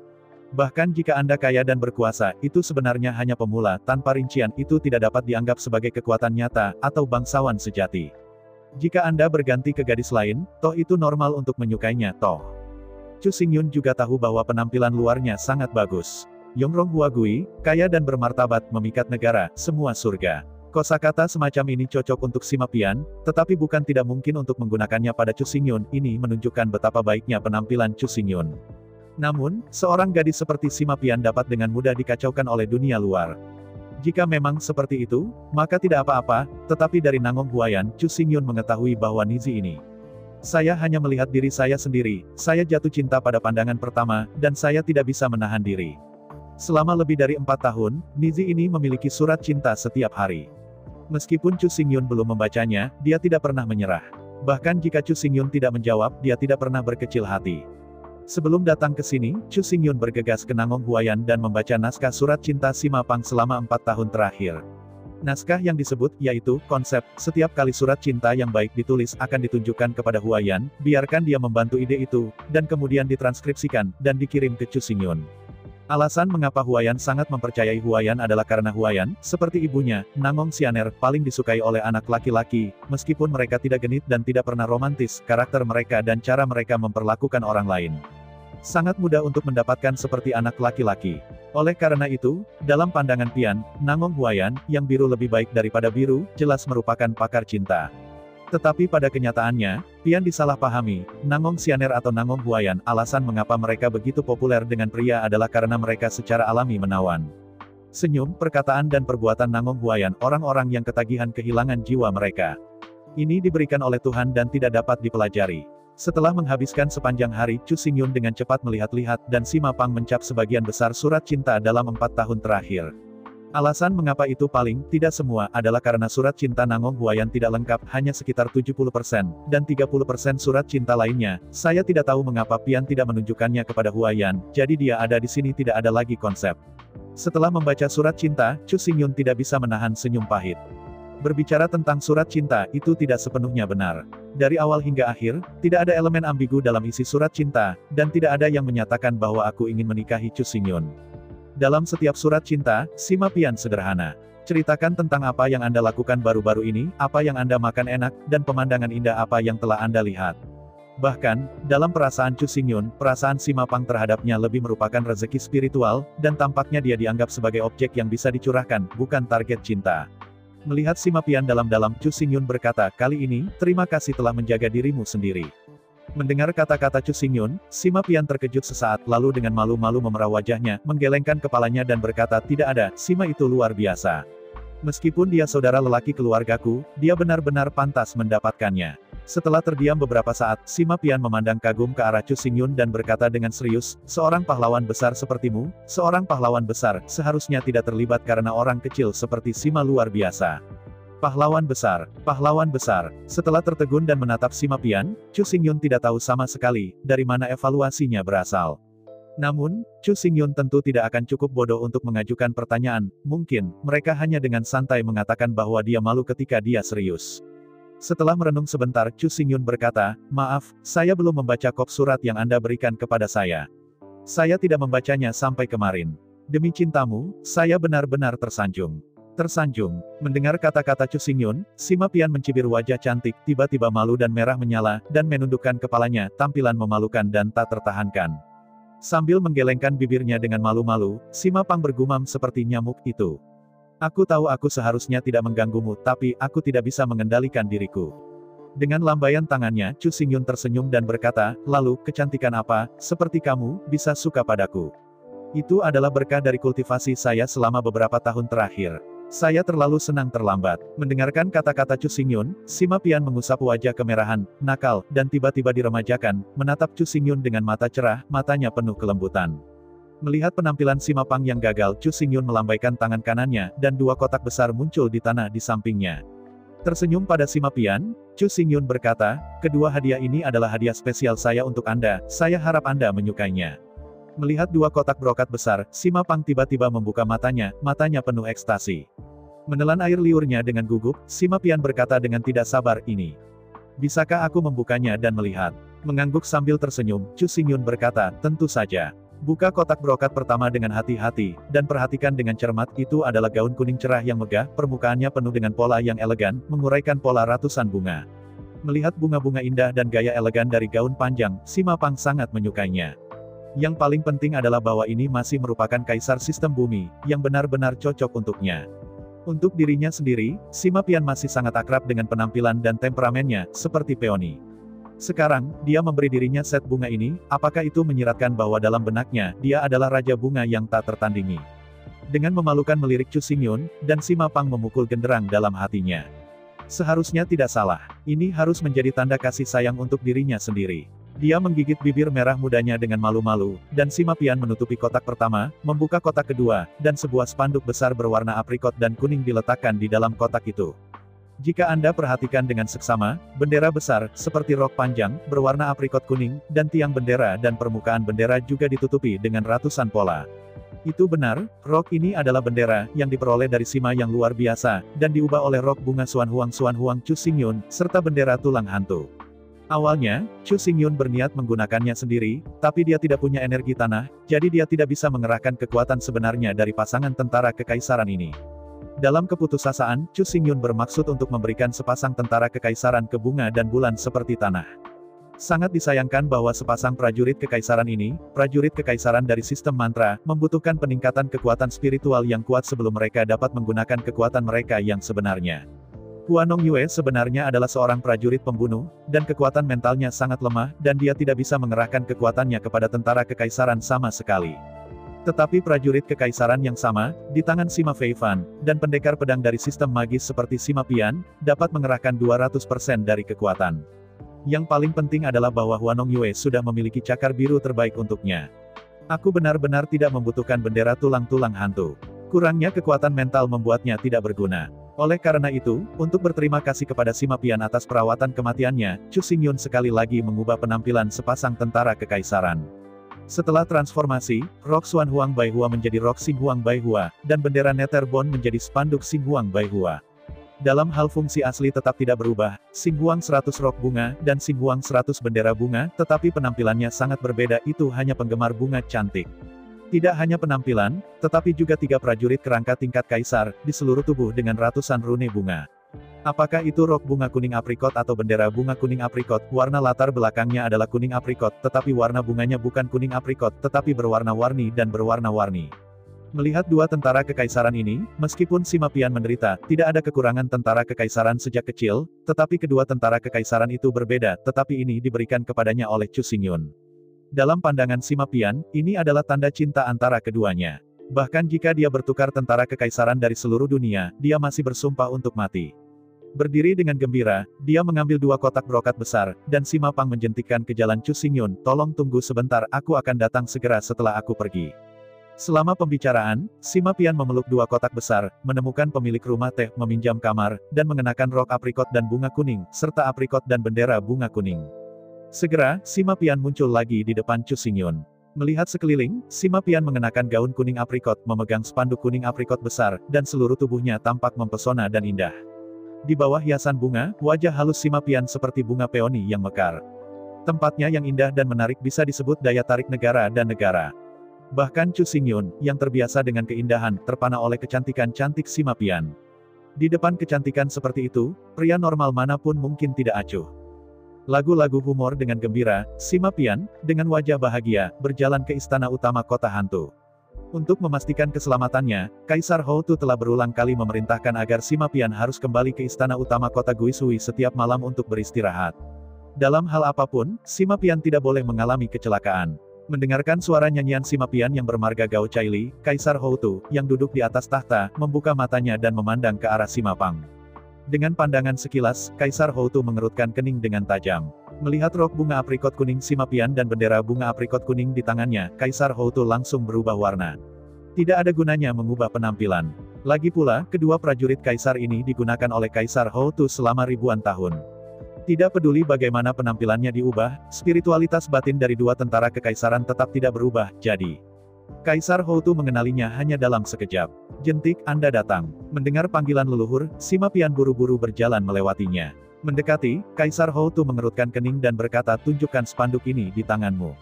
Speaker 2: Bahkan jika Anda kaya dan berkuasa, itu sebenarnya hanya pemula, tanpa rincian, itu tidak dapat dianggap sebagai kekuatan nyata, atau bangsawan sejati. Jika Anda berganti ke gadis lain, toh itu normal untuk menyukainya, toh. Chu Xingyun juga tahu bahwa penampilan luarnya sangat bagus. Yongrong Huagui, kaya dan bermartabat, memikat negara, semua surga. Kosakata semacam ini cocok untuk Sima Pian, tetapi bukan tidak mungkin untuk menggunakannya pada Chu Xingyun, ini menunjukkan betapa baiknya penampilan Chu Xingyun. Namun, seorang gadis seperti Sima Pian dapat dengan mudah dikacaukan oleh dunia luar. Jika memang seperti itu, maka tidak apa-apa, tetapi dari Nangong Huayan, Chu Xingyun mengetahui bahwa Nizi ini. Saya hanya melihat diri saya sendiri, saya jatuh cinta pada pandangan pertama, dan saya tidak bisa menahan diri. Selama lebih dari 4 tahun, Nizi ini memiliki surat cinta setiap hari. Meskipun Chu Xingyun belum membacanya, dia tidak pernah menyerah. Bahkan jika Chu Xingyun tidak menjawab, dia tidak pernah berkecil hati. Sebelum datang ke sini, Chu Xingyun bergegas ke Nangong Huayan dan membaca naskah surat cinta Sima Pang selama 4 tahun terakhir. Naskah yang disebut, yaitu, konsep, setiap kali surat cinta yang baik ditulis akan ditunjukkan kepada Huayan, biarkan dia membantu ide itu, dan kemudian ditranskripsikan, dan dikirim ke Chu Xingyun. Alasan mengapa Huayan sangat mempercayai Huayan adalah karena Huayan, seperti ibunya, Nangong Xianer, paling disukai oleh anak laki-laki, meskipun mereka tidak genit dan tidak pernah romantis, karakter mereka dan cara mereka memperlakukan orang lain sangat mudah untuk mendapatkan seperti anak laki-laki. Oleh karena itu, dalam pandangan Pian, Nangong Huayan, yang biru lebih baik daripada biru, jelas merupakan pakar cinta. Tetapi pada kenyataannya, Pian disalahpahami, Nangong Xianer atau Nangong Huayan, alasan mengapa mereka begitu populer dengan pria adalah karena mereka secara alami menawan. Senyum, perkataan dan perbuatan Nangong Huayan, orang-orang yang ketagihan kehilangan jiwa mereka. Ini diberikan oleh Tuhan dan tidak dapat dipelajari. Setelah menghabiskan sepanjang hari, Chu Xingyun dengan cepat melihat-lihat dan Sima Pang mencap sebagian besar surat cinta dalam 4 tahun terakhir. Alasan mengapa itu paling tidak semua adalah karena surat cinta Nangong Huayan tidak lengkap, hanya sekitar 70%, dan 30% surat cinta lainnya. Saya tidak tahu mengapa Pian tidak menunjukkannya kepada Huayan, jadi dia ada di sini tidak ada lagi konsep. Setelah membaca surat cinta, Chu Xingyun tidak bisa menahan senyum pahit. Berbicara tentang surat cinta, itu tidak sepenuhnya benar. Dari awal hingga akhir, tidak ada elemen ambigu dalam isi surat cinta, dan tidak ada yang menyatakan bahwa aku ingin menikahi Chu Xingyun. Dalam setiap surat cinta, Sima Pian sederhana. Ceritakan tentang apa yang Anda lakukan baru-baru ini, apa yang Anda makan enak, dan pemandangan indah apa yang telah Anda lihat. Bahkan, dalam perasaan Chu Xingyun, perasaan Sima Pang terhadapnya lebih merupakan rezeki spiritual, dan tampaknya dia dianggap sebagai objek yang bisa dicurahkan, bukan target cinta. Melihat Sima Pian dalam-dalam, Chu Xingyun berkata, kali ini, terima kasih telah menjaga dirimu sendiri. Mendengar kata-kata Chu Xingyun, Sima Pian terkejut sesaat, lalu dengan malu-malu memerah wajahnya, menggelengkan kepalanya dan berkata, tidak ada, Sima itu luar biasa. Meskipun dia saudara lelaki keluargaku, dia benar-benar pantas mendapatkannya. Setelah terdiam beberapa saat, Sima Pian memandang kagum ke arah Chu Xingyun dan berkata dengan serius, seorang pahlawan besar sepertimu, seorang pahlawan besar, seharusnya tidak terlibat karena orang kecil seperti Sima luar biasa. Pahlawan besar, pahlawan besar. Setelah tertegun dan menatap Sima Pian, Chu Xingyun tidak tahu sama sekali, dari mana evaluasinya berasal. Namun, Chu Xingyun tentu tidak akan cukup bodoh untuk mengajukan pertanyaan, mungkin, mereka hanya dengan santai mengatakan bahwa dia malu ketika dia serius. Setelah merenung sebentar, Chu Xingyun berkata, maaf, saya belum membaca kop surat yang Anda berikan kepada saya. Saya tidak membacanya sampai kemarin. Demi cintamu, saya benar-benar tersanjung. Tersanjung. Mendengar kata-kata Chu Xingyun, Sima Pian mencibir wajah cantik, tiba-tiba malu dan merah menyala, dan menundukkan kepalanya, tampilan memalukan dan tak tertahankan. Sambil menggelengkan bibirnya dengan malu-malu, Sima Pang bergumam seperti nyamuk itu. Aku tahu aku seharusnya tidak mengganggumu, tapi aku tidak bisa mengendalikan diriku. Dengan lambaian tangannya, Chu Xingyun tersenyum dan berkata, lalu, kecantikan apa, seperti kamu, bisa suka padaku. Itu adalah berkah dari kultivasi saya selama beberapa tahun terakhir. Saya terlalu senang terlambat. Mendengarkan kata-kata Chu Xingyun, Sima Pian mengusap wajah kemerahan, nakal, dan tiba-tiba diremajakan, menatap Chu Xingyun dengan mata cerah, matanya penuh kelembutan. Melihat penampilan Sima Pang yang gagal, Chu Xingyun melambaikan tangan kanannya, dan 2 kotak besar muncul di tanah di sampingnya. Tersenyum pada Sima Pian, Chu Xingyun berkata, kedua hadiah ini adalah hadiah spesial saya untuk Anda, saya harap Anda menyukainya. Melihat 2 kotak brokat besar, Sima Pang tiba-tiba membuka matanya penuh ekstasi. Menelan air liurnya dengan gugup, Sima Pian berkata dengan tidak sabar, ini. Bisakah aku membukanya dan melihat? Mengangguk sambil tersenyum, Chu Xingyun berkata, tentu saja. Buka kotak brokat pertama dengan hati-hati, dan perhatikan dengan cermat, itu adalah gaun kuning cerah yang megah, permukaannya penuh dengan pola yang elegan, menguraikan pola ratusan bunga. Melihat bunga-bunga indah dan gaya elegan dari gaun panjang, Sima Pang sangat menyukainya. Yang paling penting adalah bahwa ini masih merupakan kaisar sistem bumi, yang benar-benar cocok untuknya. Untuk dirinya sendiri, Sima Pian masih sangat akrab dengan penampilan dan temperamennya, seperti peoni. Sekarang, dia memberi dirinya set bunga ini, apakah itu menyiratkan bahwa dalam benaknya, dia adalah raja bunga yang tak tertandingi. Dengan memalukan melirik Chu Xingyun, dan Sima Pang memukul genderang dalam hatinya. Seharusnya tidak salah, ini harus menjadi tanda kasih sayang untuk dirinya sendiri. Dia menggigit bibir merah mudanya dengan malu-malu, dan Sima Pian menutupi kotak pertama, membuka kotak kedua, dan sebuah spanduk besar berwarna aprikot dan kuning diletakkan di dalam kotak itu. Jika Anda perhatikan dengan seksama, bendera besar, seperti rok panjang, berwarna aprikot kuning, dan tiang bendera dan permukaan bendera juga ditutupi dengan ratusan pola. Itu benar, rok ini adalah bendera, yang diperoleh dari Sima yang luar biasa, dan diubah oleh rok bunga Xuan Huang Chu Xingyun, serta bendera tulang hantu. Awalnya, Chu Xingyun berniat menggunakannya sendiri, tapi dia tidak punya energi tanah, jadi dia tidak bisa mengerahkan kekuatan sebenarnya dari pasangan tentara kekaisaran ini. Dalam keputusasaan, Chu Xingyun bermaksud untuk memberikan sepasang tentara kekaisaran ke bunga dan bulan seperti tanah. Sangat disayangkan bahwa sepasang prajurit kekaisaran ini, prajurit kekaisaran dari sistem mantra, membutuhkan peningkatan kekuatan spiritual yang kuat sebelum mereka dapat menggunakan kekuatan mereka yang sebenarnya. Huanong Yue sebenarnya adalah seorang prajurit pembunuh, dan kekuatan mentalnya sangat lemah, dan dia tidak bisa mengerahkan kekuatannya kepada tentara kekaisaran sama sekali. Tetapi prajurit kekaisaran yang sama, di tangan Sima Feifan, dan pendekar pedang dari sistem magis seperti Sima Pian, dapat mengerahkan 200% dari kekuatan. Yang paling penting adalah bahwa Huanong Yue sudah memiliki cakar biru terbaik untuknya. Aku benar-benar tidak membutuhkan bendera tulang-tulang hantu. Kurangnya kekuatan mental membuatnya tidak berguna. Oleh karena itu, untuk berterima kasih kepada Sima Pian atas perawatan kematiannya, Chu Xingyun sekali lagi mengubah penampilan sepasang tentara kekaisaran. Setelah transformasi, rok Xuan Huang Bai Hua menjadi rok Xing Huang Bai Hua, dan bendera Netherbone menjadi spanduk Xing Huang Bai Hua. Dalam hal fungsi asli tetap tidak berubah, Xing Huang 100 rok bunga, dan Xing Huang 100 bendera bunga, tetapi penampilannya sangat berbeda, itu hanya penggemar bunga cantik. Tidak hanya penampilan, tetapi juga 3 prajurit kerangka tingkat kaisar, di seluruh tubuh dengan ratusan rune bunga. Apakah itu rok bunga kuning aprikot atau bendera bunga kuning aprikot, warna latar belakangnya adalah kuning aprikot, tetapi warna bunganya bukan kuning aprikot, tetapi berwarna-warni dan berwarna-warni. Melihat 2 tentara kekaisaran ini, meskipun Sima Pian menderita, tidak ada kekurangan tentara kekaisaran sejak kecil, tetapi kedua tentara kekaisaran itu berbeda, tetapi ini diberikan kepadanya oleh Chu Xingyun. Dalam pandangan Sima Pian, ini adalah tanda cinta antara keduanya. Bahkan jika dia bertukar tentara kekaisaran dari seluruh dunia, dia masih bersumpah untuk mati. Berdiri dengan gembira, dia mengambil 2 kotak brokat besar, dan Sima Pang menjentikkan ke jalan Chu Xingyun, "Tolong tunggu sebentar, aku akan datang segera setelah aku pergi." Selama pembicaraan, Sima Pian memeluk 2 kotak besar, menemukan pemilik rumah teh, meminjam kamar, dan mengenakan rok aprikot dan bunga kuning, serta aprikot dan bendera bunga kuning. Segera, Sima Pian muncul lagi di depan Chu Xingyun. Melihat sekeliling, Sima Pian mengenakan gaun kuning aprikot, memegang spanduk kuning aprikot besar, dan seluruh tubuhnya tampak mempesona dan indah. Di bawah hiasan bunga, wajah halus Sima Pian seperti bunga peoni yang mekar. Tempatnya yang indah dan menarik bisa disebut daya tarik negara dan negara. Bahkan Chu Xingyun, yang terbiasa dengan keindahan, terpana oleh kecantikan cantik Sima Pian. Di depan kecantikan seperti itu, pria normal manapun mungkin tidak acuh. Lagu-lagu humor dengan gembira, Sima Pian, dengan wajah bahagia, berjalan ke istana utama kota hantu. Untuk memastikan keselamatannya, Kaisar Hou Tu telah berulang kali memerintahkan agar Sima Pian harus kembali ke istana utama kota Guishui setiap malam untuk beristirahat. Dalam hal apapun, Sima Pian tidak boleh mengalami kecelakaan. Mendengarkan suara nyanyian Sima Pian yang bermarga Gao Caili, Kaisar Hou Tu, yang duduk di atas tahta, membuka matanya dan memandang ke arah Sima Pang. Dengan pandangan sekilas, Kaisar Hou Tu mengerutkan kening dengan tajam. Melihat rok bunga aprikot kuning Sima Pian dan bendera bunga aprikot kuning di tangannya, Kaisar Hou Tu langsung berubah warna. Tidak ada gunanya mengubah penampilan. Lagi pula, kedua prajurit kaisar ini digunakan oleh Kaisar Hou Tu selama ribuan tahun. Tidak peduli bagaimana penampilannya diubah, spiritualitas batin dari 2 tentara kekaisaran tetap tidak berubah, jadi Kaisar Hou Tu mengenalinya hanya dalam sekejap. "Jentik, Anda datang." Mendengar panggilan leluhur, Sima Pian buru-buru berjalan melewatinya. Mendekati, Kaisar Hou Tu mengerutkan kening dan berkata, "Tunjukkan spanduk ini di tanganmu."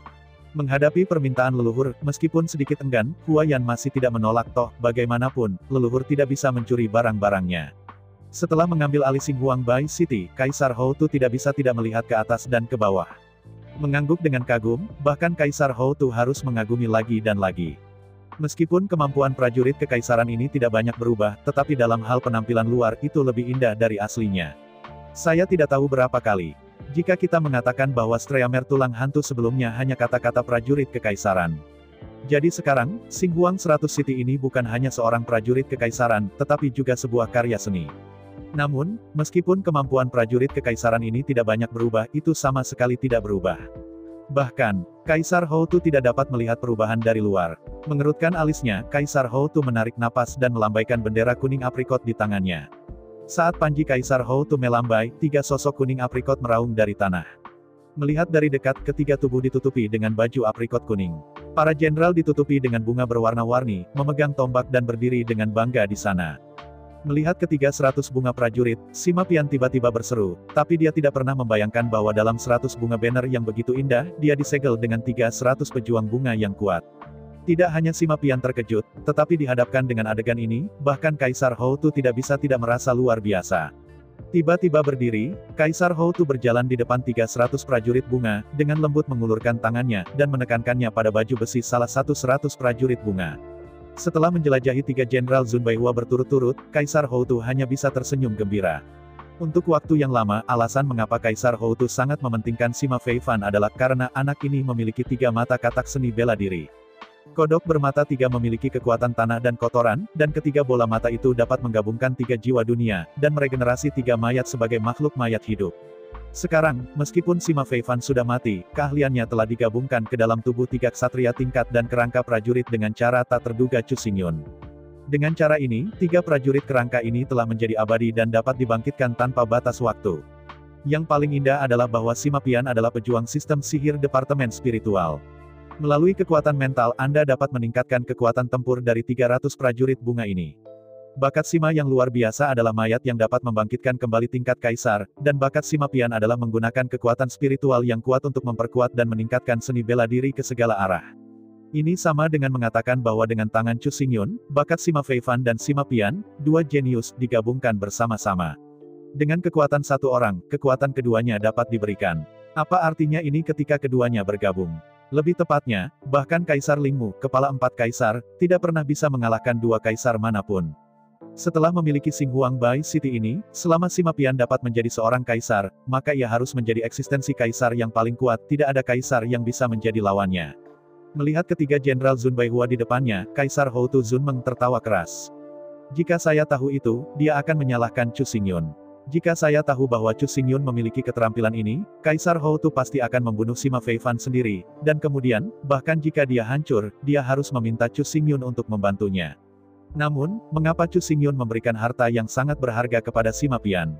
Speaker 2: Menghadapi permintaan leluhur, meskipun sedikit enggan, Hua Yan masih tidak menolak, toh, bagaimanapun, leluhur tidak bisa mencuri barang-barangnya. Setelah mengambil alih Xing Huang Bai City, Kaisar Hou Tu tidak bisa tidak melihat ke atas dan ke bawah. Mengangguk dengan kagum, bahkan Kaisar Hou Tu harus mengagumi lagi dan lagi. Meskipun kemampuan prajurit kekaisaran ini tidak banyak berubah, tetapi dalam hal penampilan luar, itu lebih indah dari aslinya. Saya tidak tahu berapa kali. Jika kita mengatakan bahwa Streamer tulang hantu sebelumnya hanya kata-kata prajurit kekaisaran. Jadi sekarang, Xing Huang 100 City ini bukan hanya seorang prajurit kekaisaran, tetapi juga sebuah karya seni. Namun, meskipun kemampuan prajurit kekaisaran ini tidak banyak berubah, itu sama sekali tidak berubah. Bahkan, Kaisar Hou Tu tidak dapat melihat perubahan dari luar. Mengerutkan alisnya, Kaisar Hou Tu menarik napas dan melambaikan bendera kuning aprikot di tangannya. Saat panji Kaisar Hou Tu melambai, 3 sosok kuning aprikot meraung dari tanah. Melihat dari dekat, ketiga tubuh ditutupi dengan baju aprikot kuning. Para jenderal ditutupi dengan bunga berwarna-warni, memegang tombak dan berdiri dengan bangga di sana. Melihat ketiga 100 bunga prajurit, Sima Pian tiba-tiba berseru, tapi dia tidak pernah membayangkan bahwa dalam 100 bunga banner yang begitu indah, dia disegel dengan 100 pejuang bunga yang kuat. Tidak hanya Sima Pian terkejut, tetapi dihadapkan dengan adegan ini, bahkan Kaisar Hou Tu tidak bisa tidak merasa luar biasa. Tiba-tiba berdiri, Kaisar Hou Tu berjalan di depan 100 prajurit bunga, dengan lembut mengulurkan tangannya, dan menekankannya pada baju besi salah satu 100 prajurit bunga. Setelah menjelajahi 3 Jenderal Zun Baihua berturut-turut, Kaisar Hou Tu hanya bisa tersenyum gembira. Untuk waktu yang lama, alasan mengapa Kaisar Hou Tu sangat mementingkan Sima Feifan adalah karena anak ini memiliki 3 mata katak seni bela diri. Kodok bermata 3 memiliki kekuatan tanah dan kotoran, dan ketiga bola mata itu dapat menggabungkan 3 jiwa dunia, dan meregenerasi 3 mayat sebagai makhluk mayat hidup. Sekarang, meskipun Sima Feifan sudah mati, keahliannya telah digabungkan ke dalam tubuh 3 ksatria tingkat dan kerangka prajurit dengan cara tak terduga Chu Xingyun. Dengan cara ini, 3 prajurit kerangka ini telah menjadi abadi dan dapat dibangkitkan tanpa batas waktu. Yang paling indah adalah bahwa Sima Pian adalah pejuang sistem sihir departemen spiritual. Melalui kekuatan mental, Anda dapat meningkatkan kekuatan tempur dari 300 prajurit bunga ini. Bakat Sima yang luar biasa adalah mayat yang dapat membangkitkan kembali tingkat kaisar, dan bakat Sima Pian adalah menggunakan kekuatan spiritual yang kuat untuk memperkuat dan meningkatkan seni bela diri ke segala arah. Ini sama dengan mengatakan bahwa dengan tangan Chu Xingyun, bakat Sima Feifan dan Sima Pian, 2 jenius, digabungkan bersama-sama. Dengan kekuatan satu orang, kekuatan keduanya dapat diberikan. Apa artinya ini ketika keduanya bergabung? Lebih tepatnya, bahkan Kaisar Lingmu, kepala 4 kaisar, tidak pernah bisa mengalahkan 2 kaisar manapun. Setelah memiliki Xinghuang Bai City ini, selama Sima Pian dapat menjadi seorang kaisar, maka ia harus menjadi eksistensi kaisar yang paling kuat, tidak ada kaisar yang bisa menjadi lawannya. Melihat ketiga Jenderal Zun Baihua di depannya, Kaisar Hou Tu Zunmeng tertawa keras. Jika saya tahu itu, dia akan menyalahkan Chu Xingyun. Jika saya tahu bahwa Chu Xingyun memiliki keterampilan ini, Kaisar Hou Tu pasti akan membunuh Sima Feifan sendiri, dan kemudian, bahkan jika dia hancur, dia harus meminta Chu Xingyun untuk membantunya. Namun, mengapa Chu Xingyun memberikan harta yang sangat berharga kepada Sima Pian?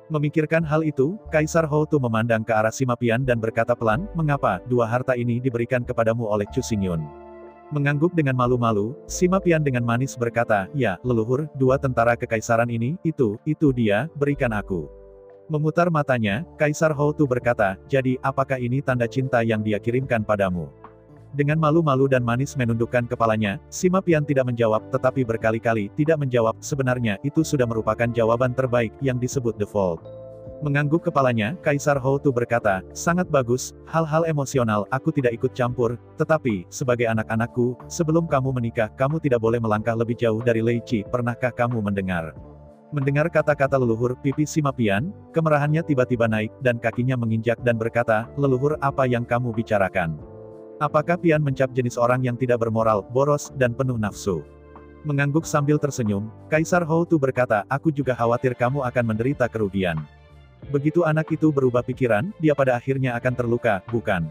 Speaker 2: Memikirkan hal itu, Kaisar Hou Tu memandang ke arah Sima Pian dan berkata pelan, "Mengapa 2 harta ini diberikan kepadamu oleh Chu Xingyun?" Mengangguk dengan malu-malu, Sima Pian dengan manis berkata, "Ya, leluhur, 2 tentara kekaisaran ini, itu dia, berikan aku." Memutar matanya, Kaisar Hou Tu berkata, "Jadi, apakah ini tanda cinta yang dia kirimkan padamu?" Dengan malu-malu dan manis menundukkan kepalanya, Sima Pian tidak menjawab, tetapi berkali-kali tidak menjawab, sebenarnya itu sudah merupakan jawaban terbaik, yang disebut default. Mengangguk kepalanya, Kaisar Hou Tu berkata, "Sangat bagus, hal-hal emosional, aku tidak ikut campur, tetapi, sebagai anak-anakku, sebelum kamu menikah, kamu tidak boleh melangkah lebih jauh dari Lei Qi, pernahkah kamu mendengar?" Mendengar kata-kata leluhur, pipi Sima Pian, kemerahannya tiba-tiba naik, dan kakinya menginjak dan berkata, "Leluhur, apa yang kamu bicarakan? Apakah Pian mencap jenis orang yang tidak bermoral, boros, dan penuh nafsu?" Mengangguk sambil tersenyum, Kaisar Hou Tu berkata, "Aku juga khawatir kamu akan menderita kerugian." Begitu anak itu berubah pikiran, dia pada akhirnya akan terluka, bukan?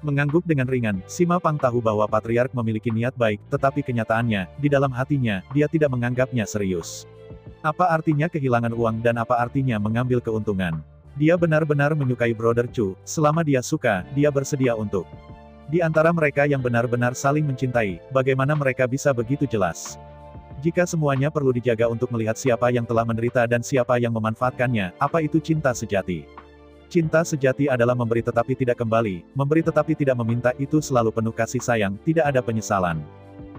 Speaker 2: Mengangguk dengan ringan, Sima Pang tahu bahwa Patriark memiliki niat baik, tetapi kenyataannya, di dalam hatinya, dia tidak menganggapnya serius. Apa artinya kehilangan uang dan apa artinya mengambil keuntungan? Dia benar-benar menyukai Brother Chu, selama dia suka, dia bersedia untuk. Di antara mereka yang benar-benar saling mencintai, bagaimana mereka bisa begitu jelas? Jika semuanya perlu dijaga untuk melihat siapa yang telah menderita dan siapa yang memanfaatkannya, apa itu cinta sejati? Cinta sejati adalah memberi tetapi tidak kembali, memberi tetapi tidak meminta, itu selalu penuh kasih sayang, tidak ada penyesalan.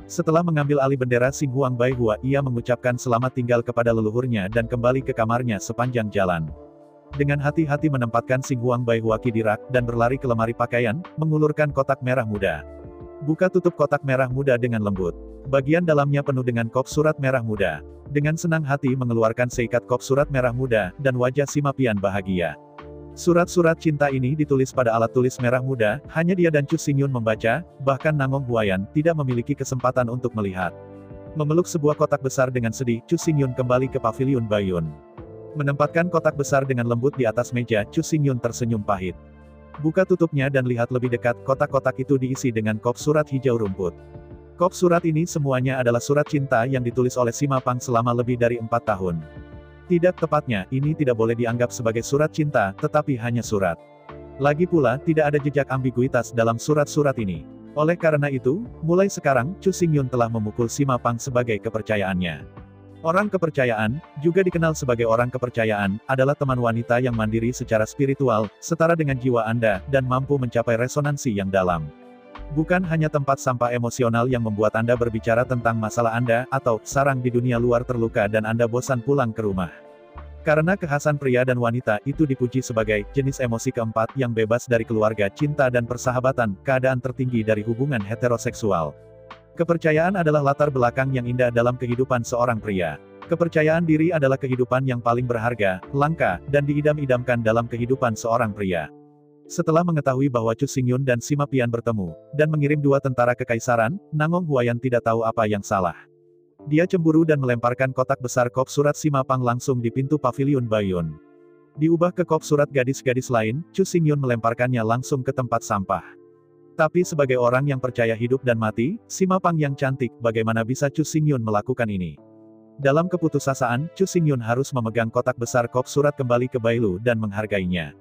Speaker 2: Setelah mengambil alih bendera Xinghuang Baihua, ia mengucapkan selamat tinggal kepada leluhurnya dan kembali ke kamarnya sepanjang jalan. Dengan hati-hati menempatkan Xinghuang Baihua di rak, dan berlari ke lemari pakaian, mengulurkan kotak merah muda. Buka tutup kotak merah muda dengan lembut. Bagian dalamnya penuh dengan kop surat merah muda. Dengan senang hati mengeluarkan seikat kop surat merah muda, dan wajah Sima Pian bahagia. Surat-surat cinta ini ditulis pada alat tulis merah muda, hanya dia dan Chu Xingyun membaca, bahkan Nangong Huayan tidak memiliki kesempatan untuk melihat. Memeluk sebuah kotak besar dengan sedih, Chu Xingyun kembali ke paviliun Baiyun. Menempatkan kotak besar dengan lembut di atas meja, Chu Xingyun tersenyum pahit. Buka tutupnya dan lihat lebih dekat, kotak-kotak itu diisi dengan kop surat hijau rumput. Kop surat ini semuanya adalah surat cinta yang ditulis oleh Sima Pang selama lebih dari 4 tahun. Tidak tepatnya, ini tidak boleh dianggap sebagai surat cinta, tetapi hanya surat. Lagi pula, tidak ada jejak ambiguitas dalam surat-surat ini. Oleh karena itu, mulai sekarang, Chu Xingyun telah memukul Sima Pang sebagai kepercayaannya. Orang kepercayaan, juga dikenal sebagai orang kepercayaan, adalah teman wanita yang mandiri secara spiritual, setara dengan jiwa Anda, dan mampu mencapai resonansi yang dalam. Bukan hanya tempat sampah emosional yang membuat Anda berbicara tentang masalah Anda, atau sarang di dunia luar terluka dan Anda bosan pulang ke rumah. Karena kekhasan pria dan wanita itu dipuji sebagai jenis emosi keempat yang bebas dari keluarga, cinta dan persahabatan, keadaan tertinggi dari hubungan heteroseksual. Kepercayaan adalah latar belakang yang indah dalam kehidupan seorang pria. Kepercayaan diri adalah kehidupan yang paling berharga, langka, dan diidam-idamkan dalam kehidupan seorang pria. Setelah mengetahui bahwa Chu Xingyun dan Sima Pian bertemu, dan mengirim 2 tentara ke Kaisaran, Nangong Huayan tidak tahu apa yang salah. Dia cemburu dan melemparkan kotak besar kop surat Sima Pang langsung di pintu pavilion Baiyun. Diubah ke kop surat gadis-gadis lain, Chu Xingyun melemparkannya langsung ke tempat sampah. Tapi sebagai orang yang percaya hidup dan mati, Sima Pang yang cantik, bagaimana bisa Chu Xingyun melakukan ini? Dalam keputusasaan, Chu Xingyun harus memegang kotak besar kop surat kembali ke Bailu dan menghargainya.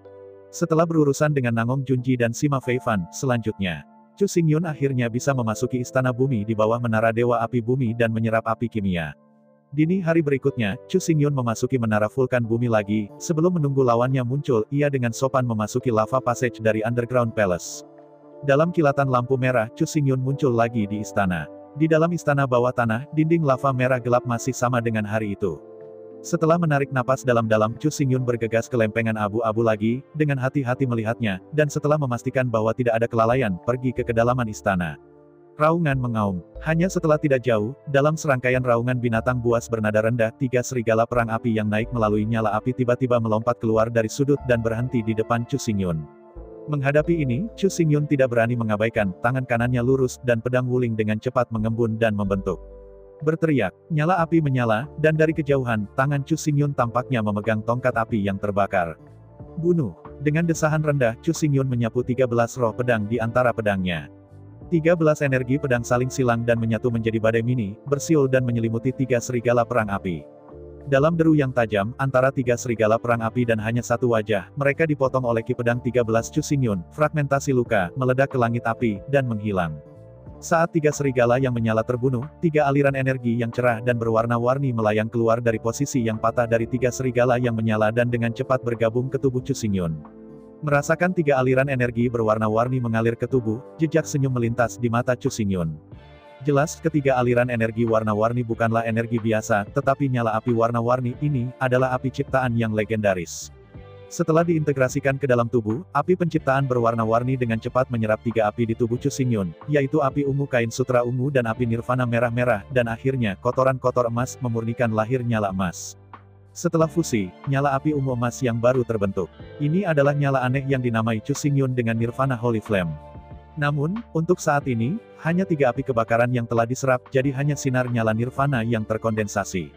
Speaker 2: Setelah berurusan dengan Nangong Junji dan Sima Feifan, selanjutnya, Chu Xingyun akhirnya bisa memasuki istana bumi di bawah menara Dewa Api Bumi dan menyerap api kimia. Dini hari berikutnya, Chu Xingyun memasuki menara vulkan bumi lagi, sebelum menunggu lawannya muncul, ia dengan sopan memasuki lava passage dari Underground Palace. Dalam kilatan lampu merah, Chu Xingyun muncul lagi di istana. Di dalam istana bawah tanah, dinding lava merah gelap masih sama dengan hari itu. Setelah menarik napas dalam-dalam, Chu Xingyun bergegas ke lempengan abu-abu lagi, dengan hati-hati melihatnya, dan setelah memastikan bahwa tidak ada kelalaian, pergi ke kedalaman istana. Raungan mengaum. Hanya setelah tidak jauh, dalam serangkaian raungan binatang buas bernada rendah, 3 serigala perang api yang naik melalui nyala api tiba-tiba melompat keluar dari sudut dan berhenti di depan Chu Xingyun. Menghadapi ini, Chu Xingyun tidak berani mengabaikan, tangan kanannya lurus, dan pedang wuling dengan cepat mengembun dan membentuk. Berteriak, nyala api menyala, dan dari kejauhan, tangan Chu Xingyun tampaknya memegang tongkat api yang terbakar. Bunuh! Dengan desahan rendah, Chu Xingyun menyapu 13 roh pedang di antara pedangnya. 13 energi pedang saling silang dan menyatu menjadi badai mini, bersiul dan menyelimuti 3 serigala perang api. Dalam deru yang tajam, antara 3 serigala perang api dan hanya satu wajah, mereka dipotong oleh ki pedang 13 Chu Xingyun, fragmentasi luka, meledak ke langit api, dan menghilang. Saat 3 serigala yang menyala terbunuh, 3 aliran energi yang cerah dan berwarna-warni melayang keluar dari posisi yang patah dari 3 serigala yang menyala dan dengan cepat bergabung ke tubuh Chu Xingyun. Merasakan 3 aliran energi berwarna-warni mengalir ke tubuh, jejak senyum melintas di mata Chu Xingyun. Jelas, ketiga aliran energi warna-warni bukanlah energi biasa, tetapi nyala api warna-warni ini adalah api ciptaan yang legendaris. Setelah diintegrasikan ke dalam tubuh, api penciptaan berwarna-warni dengan cepat menyerap 3 api di tubuh Chu Xingyun, yaitu api ungu kain sutra ungu dan api nirvana merah-merah, dan akhirnya, kotoran-kotor emas memurnikan lahir nyala emas. Setelah fusi, nyala api ungu emas yang baru terbentuk. Ini adalah nyala aneh yang dinamai Chu Xingyun dengan Nirvana Holy Flame. Namun, untuk saat ini, hanya 3 api kebakaran yang telah diserap, jadi hanya sinar nyala nirvana yang terkondensasi.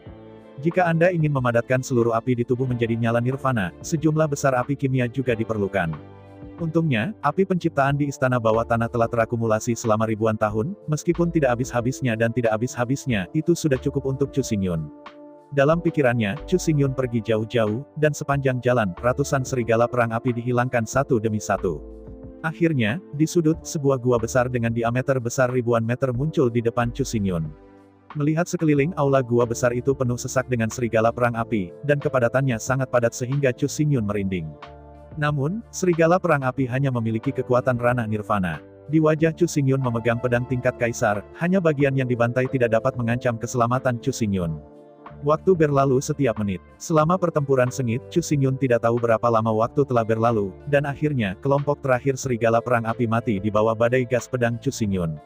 Speaker 2: Jika Anda ingin memadatkan seluruh api di tubuh menjadi nyala nirvana, sejumlah besar api kimia juga diperlukan. Untungnya, api penciptaan di istana bawah tanah telah terakumulasi selama ribuan tahun, meskipun tidak habis-habisnya dan tidak habis-habisnya, itu sudah cukup untuk Chu Xingyun. Dalam pikirannya, Chu Xingyun pergi jauh-jauh, dan sepanjang jalan, ratusan serigala perang api dihilangkan satu demi satu. Akhirnya, di sudut, sebuah gua besar dengan diameter besar ribuan meter muncul di depan Chu Xingyun. Melihat sekeliling aula gua besar itu penuh sesak dengan serigala perang api, dan kepadatannya sangat padat sehingga Chu Xingyun merinding. Namun, serigala perang api hanya memiliki kekuatan ranah nirvana. Di wajah Chu Xingyun memegang pedang tingkat kaisar, hanya bagian yang dibantai tidak dapat mengancam keselamatan Chu Xingyun. Waktu berlalu setiap menit. Selama pertempuran sengit, Chu Xingyun tidak tahu berapa lama waktu telah berlalu, dan akhirnya, kelompok terakhir serigala perang api mati di bawah badai gas pedang Chu Xingyun.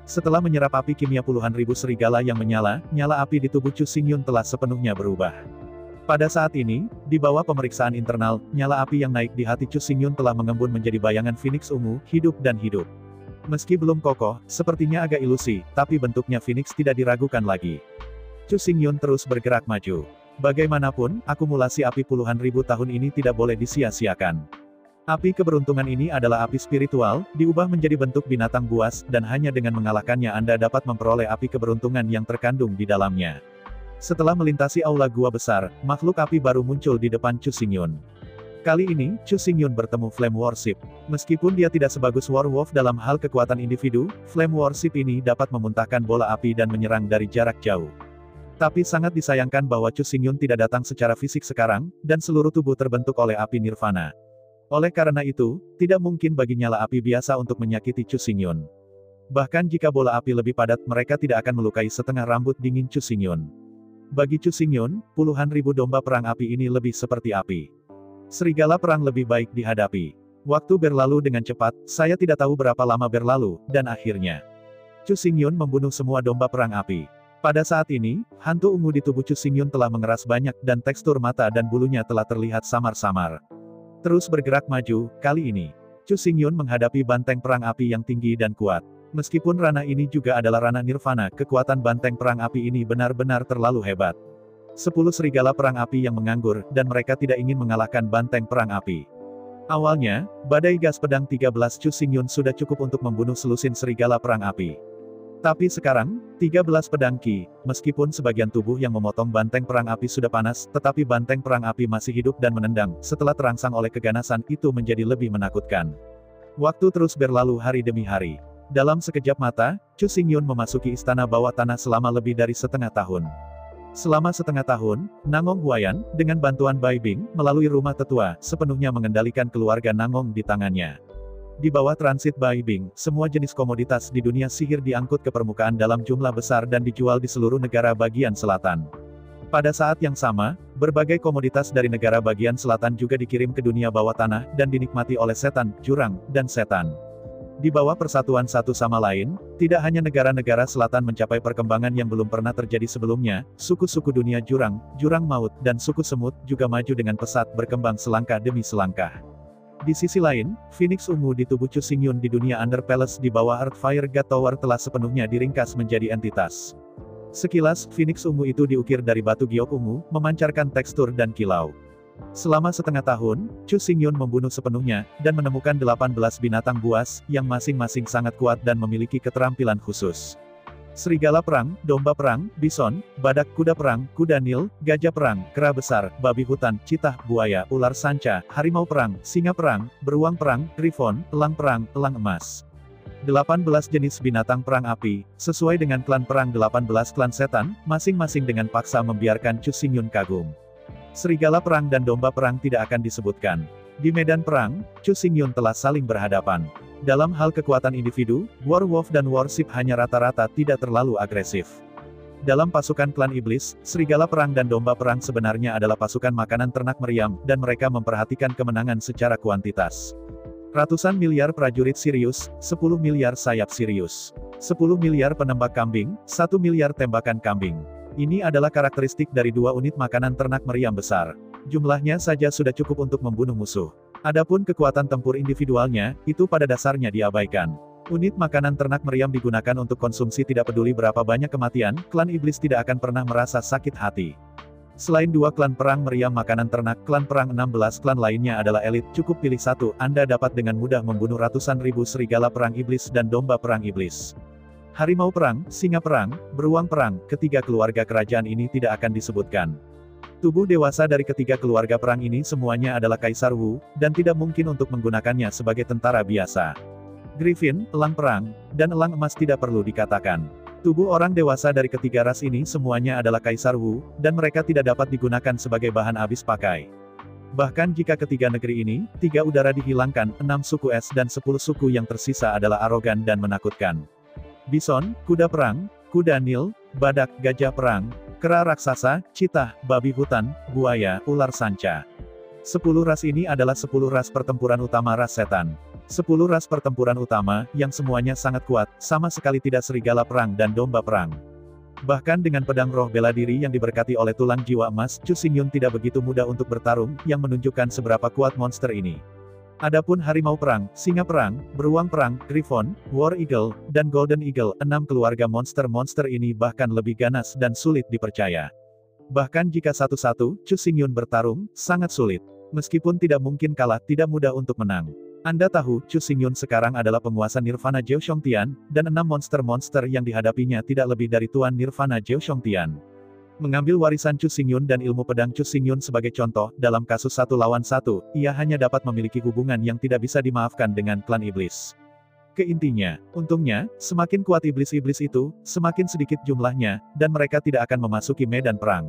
Speaker 2: Setelah menyerap api kimia puluhan ribu serigala yang menyala, nyala api di tubuh Chu Xingyun telah sepenuhnya berubah. Pada saat ini, di bawah pemeriksaan internal, nyala api yang naik di hati Chu Xingyun telah mengembun menjadi bayangan Phoenix ungu, hidup dan hidup. Meski belum kokoh, sepertinya agak ilusi, tapi bentuknya Phoenix tidak diragukan lagi. Chu Xingyun terus bergerak maju. Bagaimanapun, akumulasi api puluhan ribu tahun ini tidak boleh disia-siakan. Api keberuntungan ini adalah api spiritual, diubah menjadi bentuk binatang buas, dan hanya dengan mengalahkannya Anda dapat memperoleh api keberuntungan yang terkandung di dalamnya. Setelah melintasi aula gua besar, makhluk api baru muncul di depan Chu Xingyun. Kali ini, Chu Xingyun bertemu Flame Worship. Meskipun dia tidak sebagus Werewolf dalam hal kekuatan individu, Flame Worship ini dapat memuntahkan bola api dan menyerang dari jarak jauh. Tapi sangat disayangkan bahwa Chu Xingyun tidak datang secara fisik sekarang, dan seluruh tubuh terbentuk oleh api nirvana. Oleh karena itu, tidak mungkin bagi nyala api biasa untuk menyakiti Chu Xingyun. Bahkan jika bola api lebih padat, mereka tidak akan melukai setengah rambut dingin Chu Xingyun. Bagi Chu Xingyun, puluhan ribu domba perang api ini lebih seperti api. Serigala perang lebih baik dihadapi. Waktu berlalu dengan cepat, saya tidak tahu berapa lama berlalu, dan akhirnya Chu Xingyun membunuh semua domba perang api. Pada saat ini, hantu ungu di tubuh Chu Xingyun telah mengeras banyak dan tekstur mata dan bulunya telah terlihat samar-samar. Terus bergerak maju, kali ini Chu Xingyun menghadapi banteng perang api yang tinggi dan kuat. Meskipun ranah ini juga adalah ranah nirvana, kekuatan banteng perang api ini benar-benar terlalu hebat. 10 serigala perang api yang menganggur, dan mereka tidak ingin mengalahkan banteng perang api. Awalnya, badai gas pedang 13 Chu Xingyun sudah cukup untuk membunuh selusin serigala perang api. Tapi sekarang, 13 pedang Qi, meskipun sebagian tubuh yang memotong banteng perang api sudah panas, tetapi banteng perang api masih hidup dan menendang, setelah terangsang oleh keganasan, itu menjadi lebih menakutkan. Waktu terus berlalu hari demi hari. Dalam sekejap mata, Chu Xingyun memasuki istana bawah tanah selama lebih dari setengah tahun. Selama setengah tahun, Nangong Huayan, dengan bantuan Bai Bing, melalui rumah tetua, sepenuhnya mengendalikan keluarga Nangong di tangannya. Di bawah transit Bai Bing, semua jenis komoditas di dunia sihir diangkut ke permukaan dalam jumlah besar dan dijual di seluruh negara bagian selatan. Pada saat yang sama, berbagai komoditas dari negara bagian selatan juga dikirim ke dunia bawah tanah, dan dinikmati oleh setan, jurang, dan setan. Di bawah persatuan satu sama lain, tidak hanya negara-negara selatan mencapai perkembangan yang belum pernah terjadi sebelumnya, suku-suku dunia jurang, jurang maut, dan suku semut juga maju dengan pesat berkembang selangkah demi selangkah. Di sisi lain, Phoenix ungu di tubuh Chu Xingyun di dunia Under Palace di bawah Earthfire God Tower telah sepenuhnya diringkas menjadi entitas. Sekilas, Phoenix ungu itu diukir dari batu giok ungu, memancarkan tekstur dan kilau. Selama setengah tahun, Chu Xingyun membunuh sepenuhnya, dan menemukan 18 binatang buas, yang masing-masing sangat kuat dan memiliki keterampilan khusus. Serigala perang, domba perang, bison, badak, kuda perang, kuda nil, gajah perang, kera besar, babi hutan, citah, buaya, ular sanca, harimau perang, singa perang, beruang perang, griffon, elang perang, elang emas. 18 jenis binatang perang api, sesuai dengan klan perang 18 klan setan, masing-masing dengan paksa membiarkan Chu Xingyun kagum. Serigala perang dan domba perang tidak akan disebutkan. Di medan perang, Chu Xingyun telah saling berhadapan. Dalam hal kekuatan individu, werewolf dan warship hanya rata-rata tidak terlalu agresif. Dalam pasukan klan iblis, serigala perang dan domba perang sebenarnya adalah pasukan makanan ternak meriam, dan mereka memperhatikan kemenangan secara kuantitas. Ratusan miliar prajurit Sirius, 10 miliar sayap Sirius. 10 miliar penembak kambing, 1 miliar tembakan kambing. Ini adalah karakteristik dari 2 unit makanan ternak meriam besar. Jumlahnya saja sudah cukup untuk membunuh musuh. Adapun kekuatan tempur individualnya, itu pada dasarnya diabaikan. Unit makanan ternak meriam digunakan untuk konsumsi tidak peduli berapa banyak kematian, klan iblis tidak akan pernah merasa sakit hati. Selain 2 klan perang meriam makanan ternak, klan perang 16 klan lainnya adalah elit, cukup pilih satu, Anda dapat dengan mudah membunuh ratusan ribu serigala perang iblis dan domba perang iblis. Harimau perang, singa perang, beruang perang, ketiga keluarga kerajaan ini tidak akan disebutkan. Tubuh dewasa dari ketiga keluarga perang ini semuanya adalah Kaisar Wu, dan tidak mungkin untuk menggunakannya sebagai tentara biasa. Griffin, elang perang, dan elang emas tidak perlu dikatakan. Tubuh orang dewasa dari ketiga ras ini semuanya adalah Kaisar Wu, dan mereka tidak dapat digunakan sebagai bahan habis pakai. Bahkan jika ketiga negeri ini, 3 udara dihilangkan, 6 suku es dan 10 suku yang tersisa adalah arogan dan menakutkan. Bison, kuda perang, kuda nil, badak, gajah perang, kera raksasa, citah, babi hutan, buaya, ular sanca. 10 ras ini adalah 10 ras pertempuran utama ras setan. 10 ras pertempuran utama, yang semuanya sangat kuat, sama sekali tidak serigala perang dan domba perang. Bahkan dengan pedang roh bela diri yang diberkati oleh tulang jiwa emas, Chu Xingyun tidak begitu mudah untuk bertarung, yang menunjukkan seberapa kuat monster ini. Adapun harimau perang, singa perang, beruang perang, griffon, war eagle, dan golden eagle, 6 keluarga monster-monster ini bahkan lebih ganas dan sulit dipercaya. Bahkan jika satu-satu, Chu Xingyun bertarung, sangat sulit. Meskipun tidak mungkin kalah, tidak mudah untuk menang. Anda tahu, Chu Xingyun sekarang adalah penguasa Nirvana Jiaoshongtian, dan 6 monster-monster yang dihadapinya tidak lebih dari Tuan Nirvana Jiaoshongtian. Mengambil warisan Chu Xingyun dan ilmu pedang Chu Xingyun sebagai contoh, dalam kasus 1 lawan 1, ia hanya dapat memiliki hubungan yang tidak bisa dimaafkan dengan klan iblis. Ke intinya, untungnya, semakin kuat iblis-iblis itu, semakin sedikit jumlahnya, dan mereka tidak akan memasuki medan perang.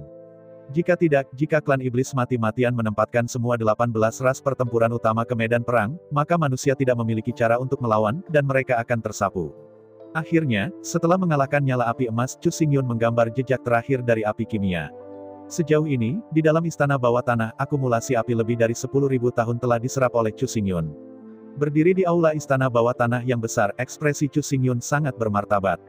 Speaker 2: Jika tidak, jika klan iblis mati-matian menempatkan semua 18 ras pertempuran utama ke medan perang, maka manusia tidak memiliki cara untuk melawan, dan mereka akan tersapu. Akhirnya, setelah mengalahkan nyala api emas, Chu Xingyun menggambar jejak terakhir dari api kimia. Sejauh ini, di dalam istana bawah tanah, akumulasi api lebih dari 10.000 tahun telah diserap oleh Chu Xingyun. Berdiri di aula istana bawah tanah yang besar, ekspresi Chu Xingyun sangat bermartabat.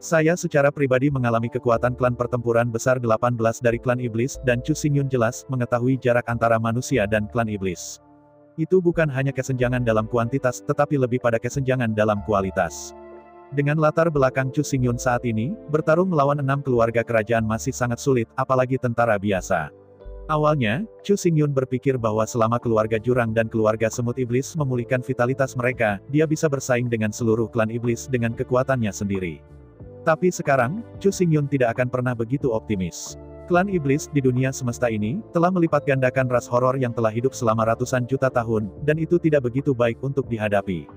Speaker 2: Saya secara pribadi mengalami kekuatan klan pertempuran besar 18 dari klan iblis, dan Chu Xingyun jelas mengetahui jarak antara manusia dan klan iblis. Itu bukan hanya kesenjangan dalam kuantitas, tetapi lebih pada kesenjangan dalam kualitas. Dengan latar belakang Chu Xingyun saat ini, bertarung melawan 6 keluarga kerajaan masih sangat sulit, apalagi tentara biasa. Awalnya, Chu Xingyun berpikir bahwa selama keluarga jurang dan keluarga semut iblis memulihkan vitalitas mereka, dia bisa bersaing dengan seluruh klan iblis dengan kekuatannya sendiri. Tapi sekarang, Chu Xingyun tidak akan pernah begitu optimis. Klan iblis di dunia semesta ini, telah melipat gandakan ras horor yang telah hidup selama ratusan juta tahun, dan itu tidak begitu baik untuk dihadapi.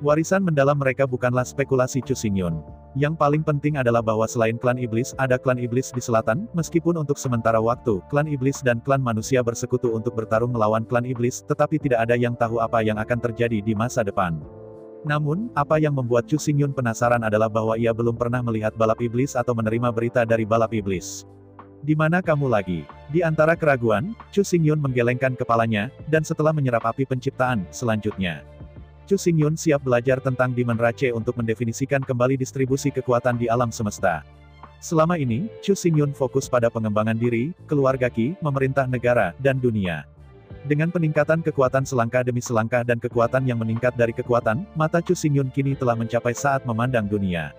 Speaker 2: Warisan mendalam mereka bukanlah spekulasi Chu Xingyun. Yang paling penting adalah bahwa selain klan iblis, ada klan iblis di selatan, meskipun untuk sementara waktu, klan iblis dan klan manusia bersekutu untuk bertarung melawan klan iblis, tetapi tidak ada yang tahu apa yang akan terjadi di masa depan. Namun, apa yang membuat Chu Xingyun penasaran adalah bahwa ia belum pernah melihat balap iblis atau menerima berita dari balap iblis. Di mana kamu lagi? Di antara keraguan, Chu Xingyun menggelengkan kepalanya, dan setelah menyerap api penciptaan, selanjutnya. Chu Xingyun siap belajar tentang Demon Rache untuk mendefinisikan kembali distribusi kekuatan di alam semesta. Selama ini, Chu Xingyun fokus pada pengembangan diri, keluarga Qi, memerintah negara, dan dunia. Dengan peningkatan kekuatan selangkah demi selangkah dan kekuatan yang meningkat dari kekuatan, mata Chu Xingyun kini telah mencapai saat memandang dunia.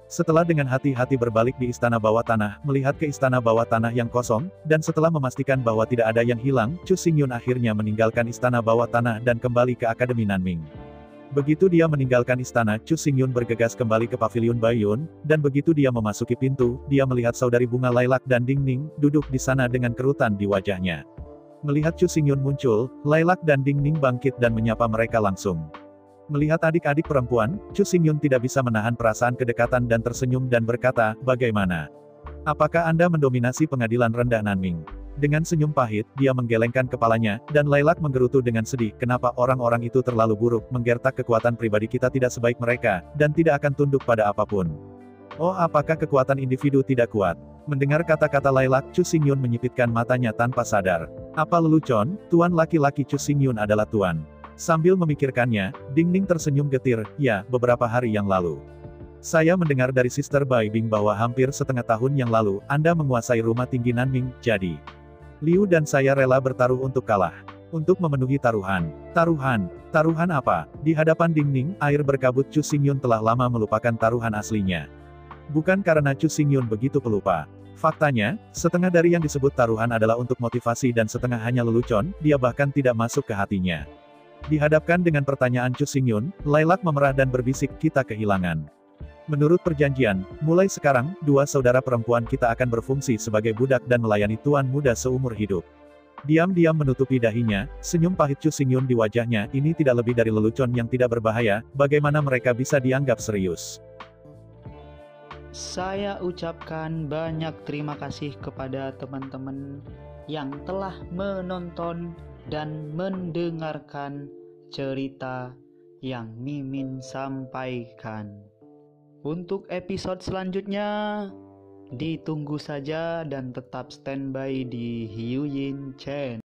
Speaker 2: Setelah dengan hati-hati berbalik di istana bawah tanah, melihat ke istana bawah tanah yang kosong, dan setelah memastikan bahwa tidak ada yang hilang, Chu Xingyun akhirnya meninggalkan istana bawah tanah dan kembali ke Akademi Nanming. Begitu dia meninggalkan istana, Chu Xingyun bergegas kembali ke pavilion Baiyun, dan begitu dia memasuki pintu, dia melihat saudari bunga Lilac dan Ding Ning, duduk di sana dengan kerutan di wajahnya. Melihat Chu Xingyun muncul, Lilac dan Ding Ning bangkit dan menyapa mereka langsung. Melihat adik-adik perempuan, Chu Xingyun tidak bisa menahan perasaan kedekatan dan tersenyum dan berkata, "Bagaimana? Apakah Anda mendominasi pengadilan rendah Nanming?" Dengan senyum pahit, dia menggelengkan kepalanya, dan Lilac menggerutu dengan sedih, "Kenapa orang-orang itu terlalu buruk, menggertak kekuatan pribadi kita tidak sebaik mereka, dan tidak akan tunduk pada apapun. Oh, apakah kekuatan individu tidak kuat?" Mendengar kata-kata Lilac, Chu Xingyun menyipitkan matanya tanpa sadar. Apa lelucon, tuan laki-laki Chu Xingyun adalah tuan. Sambil memikirkannya, Ding Ning tersenyum getir, "Ya, beberapa hari yang lalu. Saya mendengar dari Sister Bai Bing bahwa hampir setengah tahun yang lalu, Anda menguasai rumah tinggi Nanming, jadi Liu dan saya rela bertaruh untuk kalah. Untuk memenuhi taruhan. Taruhan? Taruhan apa?" Di hadapan Ding Ning, air berkabut Chu Xingyun telah lama melupakan taruhan aslinya. Bukan karena Chu Xingyun begitu pelupa. Faktanya, setengah dari yang disebut taruhan adalah untuk motivasi dan setengah hanya lelucon, dia bahkan tidak masuk ke hatinya. Dihadapkan dengan pertanyaan Chu Xingyun, Lilac memerah dan berbisik, "Kita kehilangan. Menurut perjanjian, mulai sekarang, dua saudara perempuan kita akan berfungsi sebagai budak dan melayani tuan muda seumur hidup." Diam-diam menutupi dahinya, senyum pahit Chu Xingyun di wajahnya, ini tidak lebih dari lelucon yang tidak berbahaya, bagaimana mereka bisa dianggap serius?
Speaker 1: Saya ucapkan banyak terima kasih kepada teman-teman yang telah menonton dan mendengarkan cerita yang Mimin sampaikan. Untuk episode selanjutnya, ditunggu saja dan tetap standby di Hiu Yin Chen.